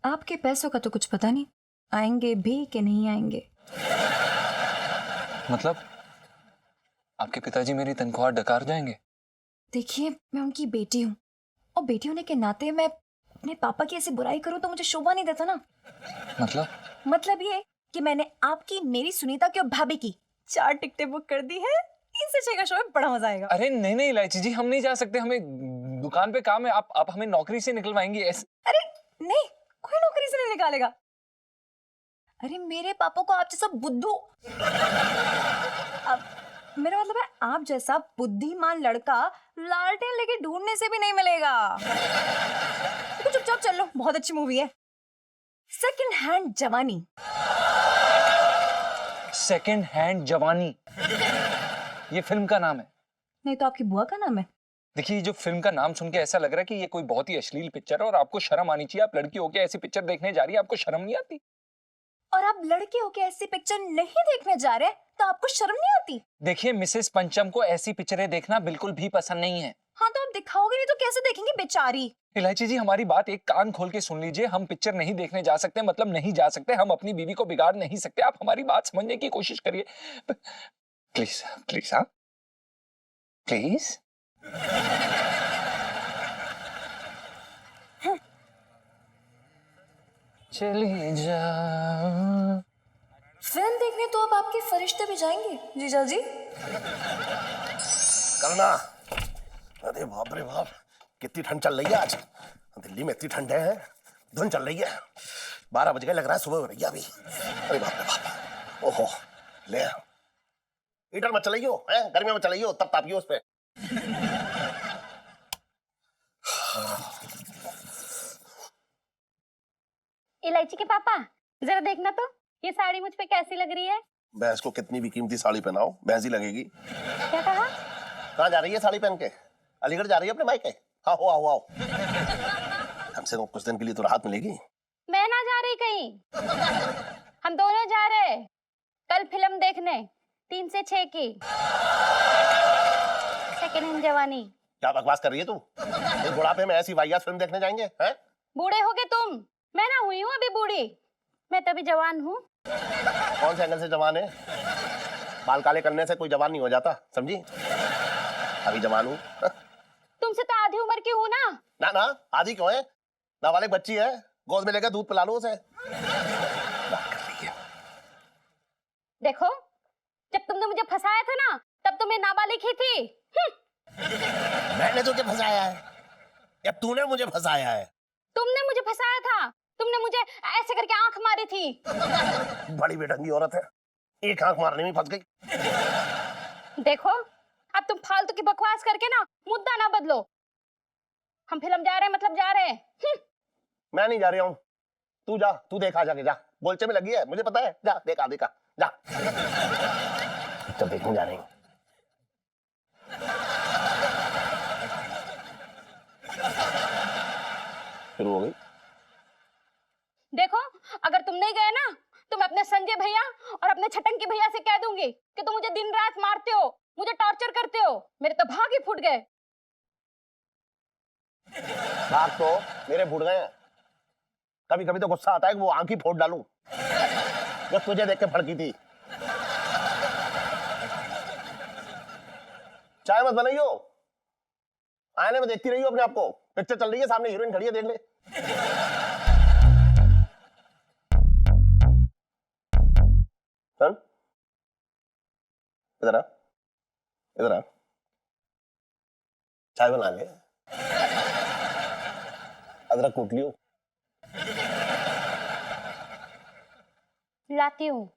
आपके पैसों का तो कुछ पता नहीं, आएंगे भी कि नहीं आएंगे। मतलब आपके पिताजी मेरी तनख्वाह डकार जाएंगे? देखिए मैं उनकी बेटी हूँ और बेटी होने के नाते मैं अपने पापा की ऐसी बुराई करूँ तो मुझे शोभा नहीं देता ना। मतलब ये कि मैंने आपकी, मेरी, सुनीता की और भाभी की 4 टिकटें बुक कर दी है। इनसे 6 का शो में बड़ा मजा आएगा। अरे नहीं नहीं इलायची जी, हम नहीं जा सकते, हमें दुकान पे काम है। आप हमें नौकरी से निकलवाएंगी ऐसे? अरे नहीं, कोई नौकरी से नहीं निकालेगा। अरे मेरे पापा को आप जैसा बुद्धू, अब मेरा मतलब है आप जैसा बुद्धिमान लड़का लालटेन लेके ढूंढने से भी नहीं मिलेगा। तो चुपचाप चल लो, बहुत अच्छी मूवी है, सेकंड हैंड जवानी। सेकंड हैंड जवानी, ये फिल्म का नाम है? नहीं तो आपकी बुआ का नाम है। देखिए, जो फिल्म का नाम सुन के ऐसा लग रहा है कि ये कोई बहुत ही अश्लील पिक्चर है और आपको शर्म आनी चाहिए। आप लड़की होके ऐसी पिक्चर देखने जा रही है, आपको शर्म नहीं आती? और आप लड़के होके ऐसी पिक्चर नहीं देखने जा रहे तो आपको शर्म नहीं आती? देखिए, मिसेस पंचम को ऐसी पिक्चरें देखना बिल्कुल भी पसंद नहीं है। हाँ तो आप दिखाओगे नहीं तो कैसे देखेंगे बेचारी? इलायची जी, हमारी बात एक कान खोल के सुन लीजिए। हम पिक्चर नहीं देखने जा सकते, मतलब नहीं जा सकते। हम अपनी बीवी को बिगाड़ नहीं सकते। आप हमारी बात समझने की कोशिश करिए प्लीज। प्लीज, हाँ प्लीज। चली जा। फिल्म देखने तो अब आपके फरिश्ते भी जाएंगे जीजा जी। करना। अरे बाप रे बाप, कितनी ठंड चल रही है आज। दिल्ली में इतनी ठंड है, धुंध चल रही है। 12 बज गए, लग रहा है सुबह हो रही है अभी। अरे बाप रे बाप, ओहो। ले हीटर मत चलाइयो, गर्मियों में चलाइयो, तब तापियो उस पे। इलायची के पापा, जरा देखना तो ये साड़ी मुझ पे कैसी लग रही है। भैंस को कितनी भी कीमती साड़ी पहनाओ, भैंस ही लगेगी। क्या कहा? कहाँ जा रही है साड़ी पहन के? अलीगढ़ जा रही है अपने भाई के? हाँ, हो आओ आओ। हमसे तो कुछ दिन के लिए तो राहत मिलेगी। मैं ना जा रही कहीं, हम दोनों जा रहे हैं कल फिल्म देखने 3 से 6 की, सेकेंड हैंड जवानी। क्या बकवास कर रही है तू? इस बुढ़ापे में ऐसी वाहियात फिल्म देखने जाएंगे? हैं? बूढ़े हो गए तुम, मैं ना हुई हूँ अभी बूढ़ी, मैं तभी जवान हूँ। कौन से एंगल से जवान है? बाल काले करने से कोई जवान नहीं हो जाता, समझी? अभी जवान हूँ। तुमसे तो आधी उम्र की हूँ ना। ना ना, आधी क्यों है? नाबालिग बच्ची है, गोद में लेकर दूध पिला लो उसे। देखो, जब तुमने मुझे फंसाया था ना, तब तो मैं नाबालिग ही थी। मैंने तुझे फंसाया है या तूने मुझे फंसाया है? तुमने मुझे फंसाया था, तुमने मुझे ऐसे करके आंख मारी थी। बड़ी बेढंगी औरत है, एक आंख मारने में फंस गई। देखो, अब तुम फालतू की बकवास करके ना मुद्दा ना बदलो। हम फिल्म जा रहे हैं मतलब जा रहे हैं। मैं नहीं जा रही हूँ, तू जा, तू देखा जाके जा। बोलचे में लगी है, मुझे पता है। जा देखा देखा जा। जब देखने जा रही हूँ। शुरू हो गई। देखो, अगर तुम नहीं गए ना तो मैं अपने संजय भैया और अपने छटंकी भैया से कह दूंगी कि तुम मुझे दिन रात मारते हो, मुझे टॉर्चर करते हो। मेरे तो भाग ही फूट गए। भाग तो मेरे फूट गए हैं। कभी कभी तो गुस्सा आता है कि वो आंख ही फोड़ डालूं, जो तुझे देख के भड़की थी। चाय मत बनाइयो, आईने में देखती रहियो अपने आप को। पिक्चर चल रही है, सामने हीरोइन खड़ी है, देख ले। इधर आ, इधर आ, चाय बना ले। अदरक कूट लियो। लाती हूँ।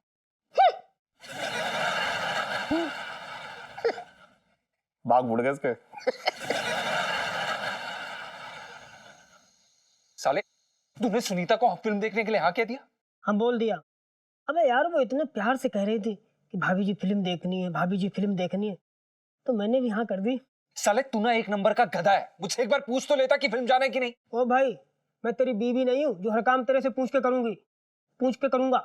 बाघ बुड़ गए इसके। साले, तूने सुनीता को फिल्म देखने के लिए हाँ कह दिया? हम बोल दिया। अबे यार, वो इतने प्यार से कह रही थी कि भाभी जी फिल्म देखनी है, भाभी जी फिल्म देखनी है, तो मैंने भी हाँ कर दी। साले, तू ना एक नंबर का गधा है। मुझसे एक बार पूछ तो लेता कि फिल्म जाना है कि नहीं। ओ भाई, मैं तेरी बीवी नहीं हूँ जो हर काम तेरे से पूछ के करूंगी, पूछ के करूंगा।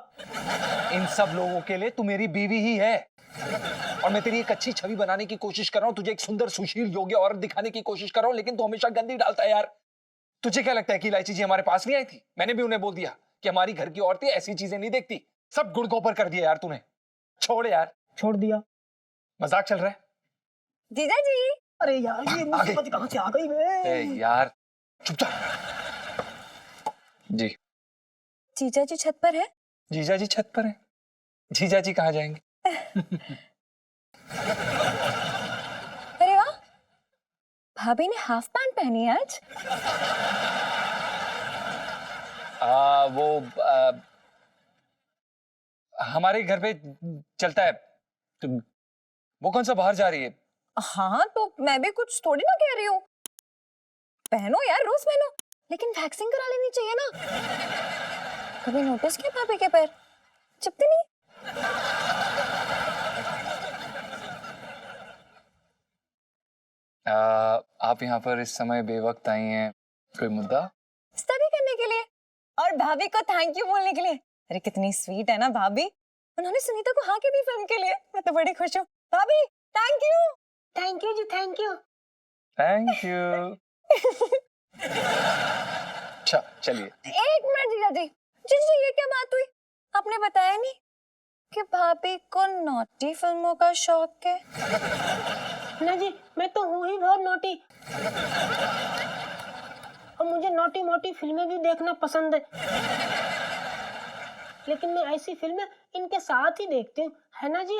इन सब लोगों के लिए तू मेरी बीवी ही है और मैं तेरी एक अच्छी छवि बनाने की कोशिश कर रहा हूँ, तुझे एक सुंदर सुशील योग्य औरत दिखाने की कोशिश कर रहा हूँ, लेकिन तू हमेशा गंदी डालता है यार। तुझे क्या लगता है कि इलायची जी हमारे पास नहीं आई थी? मैंने भी उन्हें बोल दिया कि हमारी घर की औरतें ऐसी चीजें नहीं देखती। सब गुड़ गोबर कर दिया यार तूने। छोड़ यार। छोड़ दिया। मजाक चल रहा है? जीजा जी। अरे यार, ये मुसीबत कहाँ से आ गई बे? यार चुपचाप। जी जीजा जी छत पर है? जीजा जी छत पर है। जीजा जी कहाँ जाएंगे? अरे वाह, भाभी ने हाफ पैंट पहनी है आज। हमारे घर पे चलता है। तो वो कौन सा बाहर जा रही है? हाँ तो मैं भी कुछ थोड़ी ना कह रही हूँ। पहनो यार, रोज पहनो, लेकिन वैक्सिंग करा लेनी चाहिए ना। कभी नोटिस किया भाभी के पैर चिपते नहीं? आप यहाँ पर इस समय बेवक्त आई हैं, कोई मुद्दा? स्टडी करने के लिए और भाभी को थैंक यू बोलने के लिए। अरे कितनी स्वीट है ना भाभी, उन्होंने सुनीता को हाँ की दी फिल्म के लिए। मैं तो बड़ी खुश हूँ भाभी। Thank you. Thank you ji, thank you. Thank you. अच्छा चलिए। एक मिनट जीजा जी, जीजा जी ये क्या बात हुई? आपने बताया नहीं कि भाभी को नॉटी फिल्मों का शौक है। ना जी, मैं तो हूँ ही बहुत नोटी, और मुझे नोटी मोटी फिल्में भी देखना पसंद है, लेकिन मैं ऐसी फिल्में इनके साथ ही देखती हूँ, है ना जी?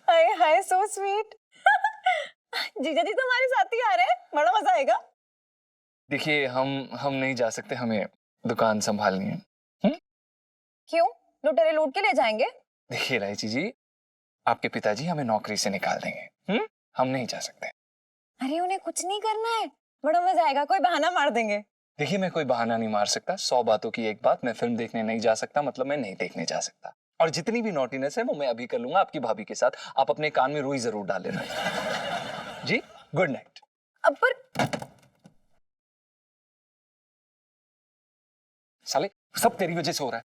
हाय हाय सो स्वीट। जीजा जी तो हमारे साथ ही आ रहे हैं, बड़ा मजा आएगा। देखिए हम नहीं जा सकते, हमें दुकान संभालनी है। क्यों? लुटेरे लूट के ले जाएंगे? देखिए रायची जी, आपके पिताजी हमें नौकरी से निकाल देंगे। हम नहीं जा सकते। अरे उन्हें कुछ नहीं करना है, बड़ा मजा आएगा, कोई बहाना मार देंगे। देखिए मैं कोई बहाना नहीं मार सकता, 100 बातों की एक बात, मैं फिल्म देखने नहीं जा सकता मतलब मैं नहीं देखने जा सकता। और जितनी भी नॉटीनेस है वो मैं अभी कर लूंगा आपकी भाभी के साथ। आप अपने कान में रुई जरूर डाल लेना जी। Good night. अब पर साले सब तेरी वजह से हो रहा है।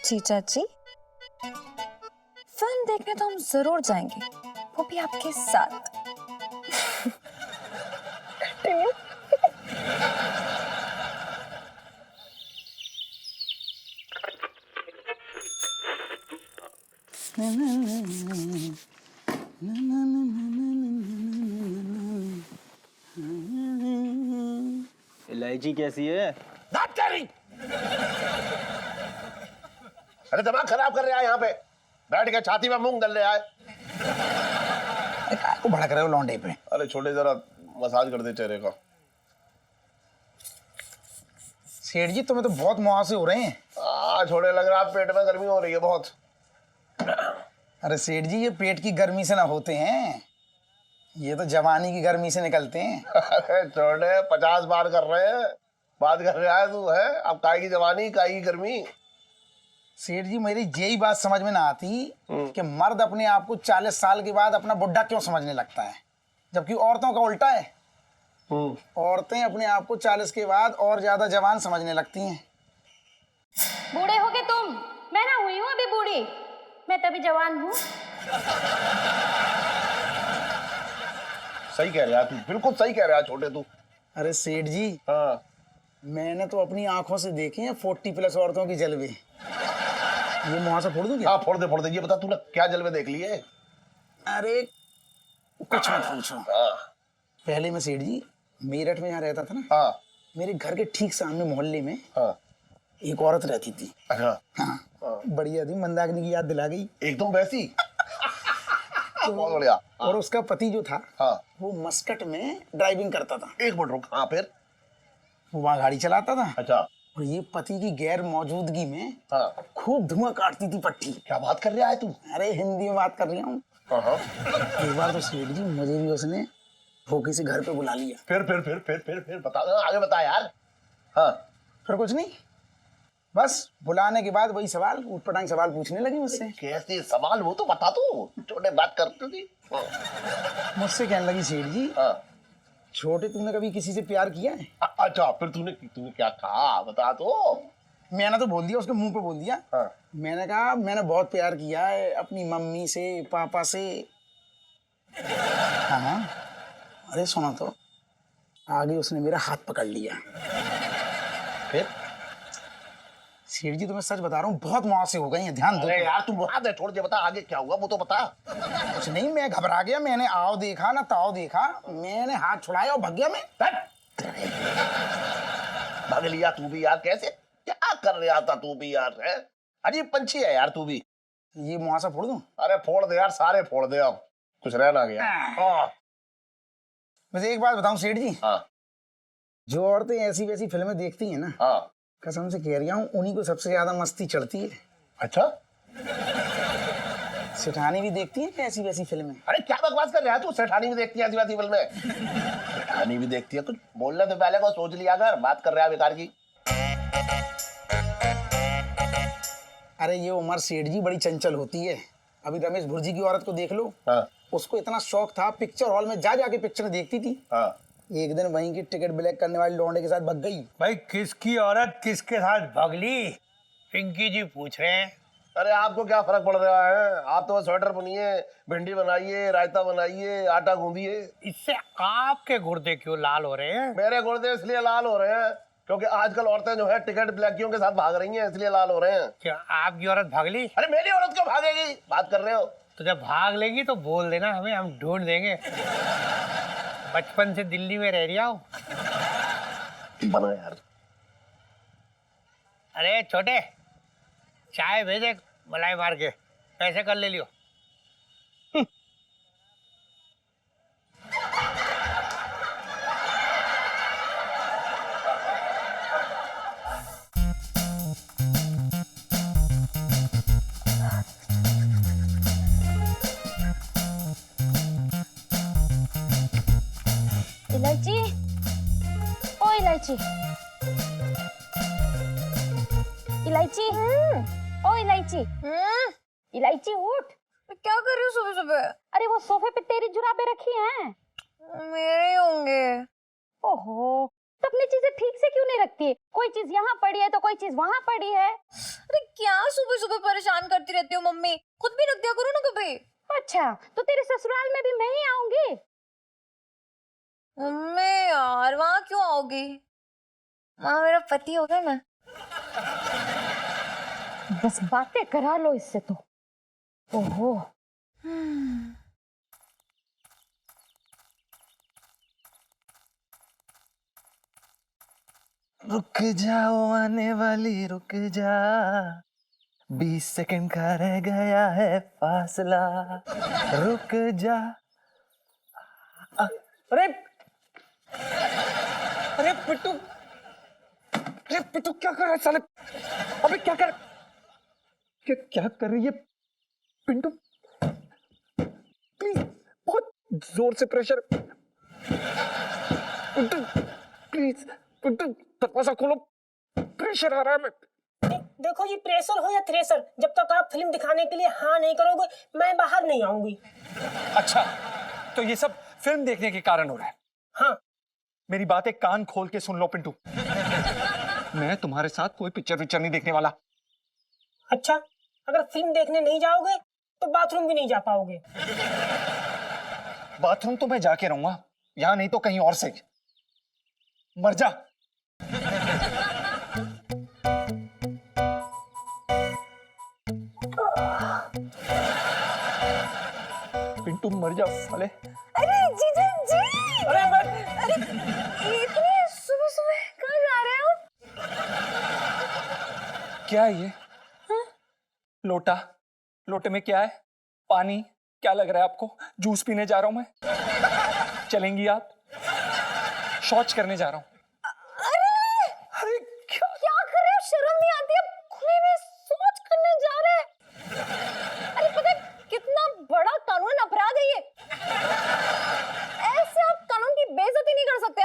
जीजा जी फिल्म देखने तो हम जरूर जाएंगे, वो भी आपके साथ। इलायची कैसी है? अरे दिमाग खराब कर रहा है यहाँ पे, बैठ के छाती में मूंग दल रहा है। को भड़क रहे हो लौंडे पे? अरे छोटे जरा मसाज कर दे चेहरे का। सेठ जी तुम्हें तो बहुत मुहासे हो रहे हैं। छोटे लग रहा है, पेट में गर्मी हो रही है बहुत। अरे सेठ जी ये पेट की गर्मी से ना होते हैं, ये तो जवानी की गर्मी से निकलते हैं। अरे छोटे 50 बार कर रहे हैं, बात कर रहा है तू है। अब काय की जवानी काय की गर्मी। सेठ जी मेरी यही बात समझ में ना आती कि मर्द अपने आप को 40 साल के बाद अपना बुढ़ा क्यों समझने लगता है, जबकि औरतों का उल्टा है। औरतें अपने आप को 40 के बाद और ज्यादा जवान समझने लगती हैं। बूढ़े हो गए तुम? मैं ना हुई हूँ अभी बूढ़ी, मैं तभी जवान हूँ। सही कह रहा है तू, बिल्कुल सही कह रहा है छोटे तू। अरे सेठ जी हाँ, मैंने तो अपनी आंखों से देखे हैं 40+ औरतों की जलवे। ये मुहासा फोड़ दूं क्या? हाँ फोड़ दे। ये बता तूने क्या जलवे देख लिए? अरे कुछ मत पूछो। हाँ। पहले मैं सेठ जी मेरठ में यहाँ रहता था ना, हाँ। मेरे घर के ठीक सामने मोहल्ले में हाँ। एक औरत रहती थी। अच्छा। हाँ, बढ़िया थी, मंदाकिनी की याद दिला गई एकदम वैसी। बहुत बढ़िया। और उसका पति जो था हाँ। वो मस्कट में ड्राइविंग करता था। एक मिनट रुक। हाँ फिर? वो वहाँ गाड़ी चलाता था। अच्छा। और ये पति की गैर मौजूदगी में हाँ। खूब धुआं काटती थी पट्टी। क्या बात कर रहा है तू? अरे हिंदी में बात कर रही हूँ। हाँ। एक बार तो सेठ जी मुझे भी उसने भूखी से घर पे बुला लिया। फिर बता, आगे बता यार। हाँ। फिर कुछ नहीं, बस बुलाने के बाद वही सवाल ऊटपटांग सवाल पूछने लगी मुझसे। कैसे सवाल? वो तो बता तू, छोटे बात करती थी। मुझसे कहने लगी सेठ जी, हाँ। छोटे तुमने कभी किसी से प्यार किया है? अच्छा फिर तूने क्या कहा, बता तो। मैंने तो बोल दिया, उसके मुंह पे बोल दिया। हाँ। मैंने कहा मैंने बहुत प्यार किया है अपनी मम्मी से, पापा से। हाँ। अरे सुना तो, आगे उसने मेरा हाथ पकड़ लिया। फिर? सेठ जी तुम्हें सच बता रहा हूँ, बहुत मुहासे हो गए हैं, ध्यान दो। अरे यार तू मुहाद है, छोड़ दे, बता आगे क्या हुआ वो तो बता। कुछ नहीं, मैं घबरा गया, मैंने आओ देखा ना ताओ देखा, मैंने हाथ छुड़ाया और भाग गया मैं। भाग लिया तू भी यार? कैसे, क्या कर रहा था तू भी यार? है अजीब पंछी है यार तू भी। ये मुहासा फोड़ दूं? अरे फोड़ दे यार, सारे फोड़ दे, अब कुछ रह ना गया। वैसे एक बात बताऊं सेठ जी, हाँ। जो औरतें ऐसी वैसी फिल्में देखती हैं ना, हाँ। कसम से कह रहा हूँ उन्हीं को सबसे ज्यादा मस्ती चढ़ती है। अच्छा? सेठानी भी देखती है क्या ऐसी वैसी फिल्में? अरे क्या बकवास कर रहा है तू? सेठानी भी देखती है ऐसी वैसी फिल्में? सेठानी भी देखती है? कुछ बोलने तो पहले को सोच लिया कर, बात कर रहा है बेकार की। अरे ये उमर सेठ जी बड़ी चंचल होती है। अभी रमेश भुर्जी की औरत को देख लो। हाँ। उसको इतना शौक था, पिक्चर हॉल में जा जाके पिक्चर देखती थी। हाँ। एक दिन वहीं की टिकट ब्लैक करने वाली लौंडे के साथ भाग गई। भाई किसकी औरत किसके साथ भगली, पिंकी जी पूछ रहे हैं। अरे आपको क्या फर्क पड़ रहा है? आप तो स्वेटर बुनिए, भिंडी बनाइए, रायता बनाइए, आटा गूंदिए। इससे आपके गुर्दे क्यों लाल हो रहे हैं? मेरे गुर्दे इसलिए लाल हो रहे हैं क्योंकि आजकल औरतें जो है टिकट ब्लैकियों के साथ भाग रही हैं, इसलिए लाल हो रहे हैं। क्या आपकी औरत भगली? अरे मेरी औरत क्यों भागेगी? बात कर रहे हो? तो जब भाग लेगी तो बोल देना हमें, हम ढूंढ देंगे। बचपन से दिल्ली में रह रहा हूँ। बना यार। अरे छोटे, चाय भेजे मलाई मार के, पैसे कर ले लियो। इलायची, ओ इलायची, इलायची, ओ इलायची, इलायची उठ। क्या कर रही हो सुबह सुबह? अरे वो सोफे पे तेरी जुराबें रखी हैं। मेरे ही होंगे। ओहो, तो अपनी चीजें ठीक से क्यों नहीं रखती? कोई चीज यहाँ पड़ी है तो कोई चीज वहाँ पड़ी है। अरे क्या सुबह सुबह परेशान करती रहती हो मम्मी, खुद भी रख दिया करो ना कभी। अच्छा, तो तेरे ससुराल में भी मैं ही आऊंगी? मम्मी यार वहाँ क्यों आओगी? वहाँ मेरा पति होगा ना। बस बातें करा लो इससे तो। ओहो, रुक जाओ आने वाली रुक जा, 20 सेकंड का रह गया है फासला, रुक जा। अरे अरे पिट्टू, अरे पिट्टू क्या कर रहा है साले? अबे क्या कर, क्या कर रही है पिंटू? प्लीज, बहुत जोर से प्रेशर। पिंटू प्लीज, पिंटू दरवाजा खोलो, प्रेशर आ रहा है। मैं देखो ये प्रेशर हो या थ्रेशर, जब तक आप फिल्म दिखाने के लिए हाँ नहीं करोगे मैं बाहर नहीं आऊंगी। अच्छा, तो ये सब फिल्म देखने के कारण हो रहा है? हाँ। मेरी बातें कान खोल के सुन लो पिंटू। मैं तुम्हारे साथ कोई पिक्चर नहीं देखने वाला। अच्छा, अगर फिल्म देखने नहीं जाओगे तो बाथरूम भी नहीं जा पाओगे। बाथरूम तो मैं जाके रहूंगा, यहाँ नहीं तो कहीं और से। मर जा। पिंटू मर जा साले। अरे जीजा जी, अरे इतनी सुबह सुबह कहाँ जा रहे हो? क्या है ये? लोटा, लोटे में क्या है? पानी? क्या लग रहा है आपको? जूस पीने जा रहा हूं मैं। चलेंगी आप? शौच करने जा रहा हूं। अरे क्या कर रहे हो? शर्म नहीं आती? अब खुले में शौच करने जा रहे हैं? अरे पता है कितना बड़ा कानून अपराध है ये? ऐसे आप कानून की बेइज्जती नहीं कर सकते।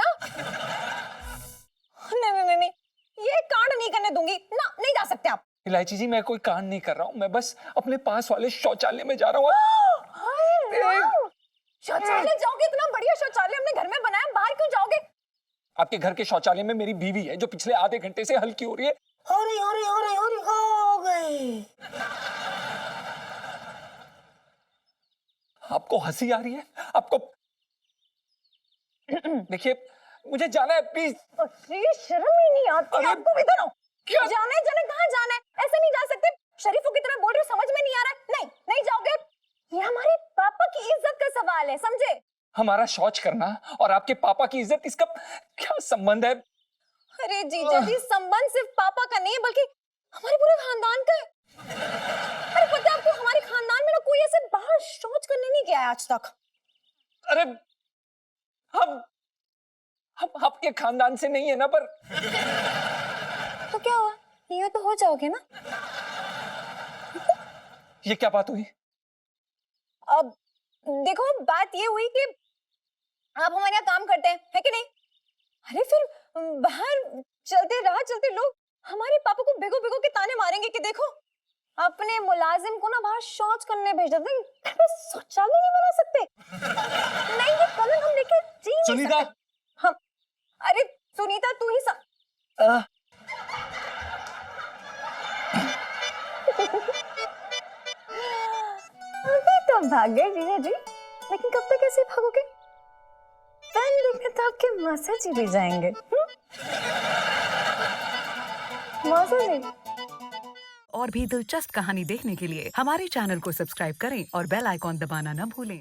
नहीं, ये कांड नहीं करने दूंगी ना, नहीं जा सकते आप। इलायची जी, मैं कोई कांड नहीं कर रहा हूँ, मैं बस अपने पास वाले शौचालय में जा रहा हूँ। शौचालय जाओगे? इतना बढ़िया शौचालय हमने घर में बनाया, बाहर क्यों जाओगे? आपके घर के शौचालय में मेरी बीवी है जो पिछले आधे घंटे से हल्की हो रही है। हो गई। आपको हंसी आ रही है? आपको देखिए, मुझे जाना है प्लीज। अरे शर्म ही नहीं आती आपको भी? दोनों क्या जाना है? कहाँ जाना है? ऐसे नहीं जा सकते। शरीफों की तरह बोल रहे हो, समझ में नहीं आ रहा। नहीं जाओगे। ये हमारे पापा की इज्जत का सवाल है, समझे? हमारा शौच करना और आपके पापा की इज्जत, इसका क्या संबंध है? अरे जीजा जी, संबंध सिर्फ पापा का नहीं है बल्कि हमारे पूरे खानदान का है। अरे पता है आपको, हमारे खानदान में ना कोई ऐसे बाहर शौच करने नहीं गया है आज तक। अरे हम आपके खानदान से नहीं है ना, पर तो क्या हुआ? ये तो हो जाओगे ना? ये क्या बात हुई? अब देखो, बात ये हुई कि आप हमारे यहाँ काम करते हैं, है कि नहीं? अरे फिर बाहर चलते लोग हमारे पापा को भिगो भिगो के ताने मारेंगे कि देखो अपने मुलाजिम को ना बाहर शौच करने भेज देते हैं, घर में शौचालय नहीं बना सकते। नहीं, ये कलंक हम लेके जी नहीं सुनीता। सकते। हम, अरे सुनीता तू ही अभी तो भाग गए जीजा जी, लेकिन कब तक ऐसे भागोगे? फैन देखने तो आपके मासा जी भी जाएंगे। मासा जी। और भी दिलचस्प कहानी देखने के लिए हमारे चैनल को सब्सक्राइब करें और बेल आइकॉन दबाना न भूलें।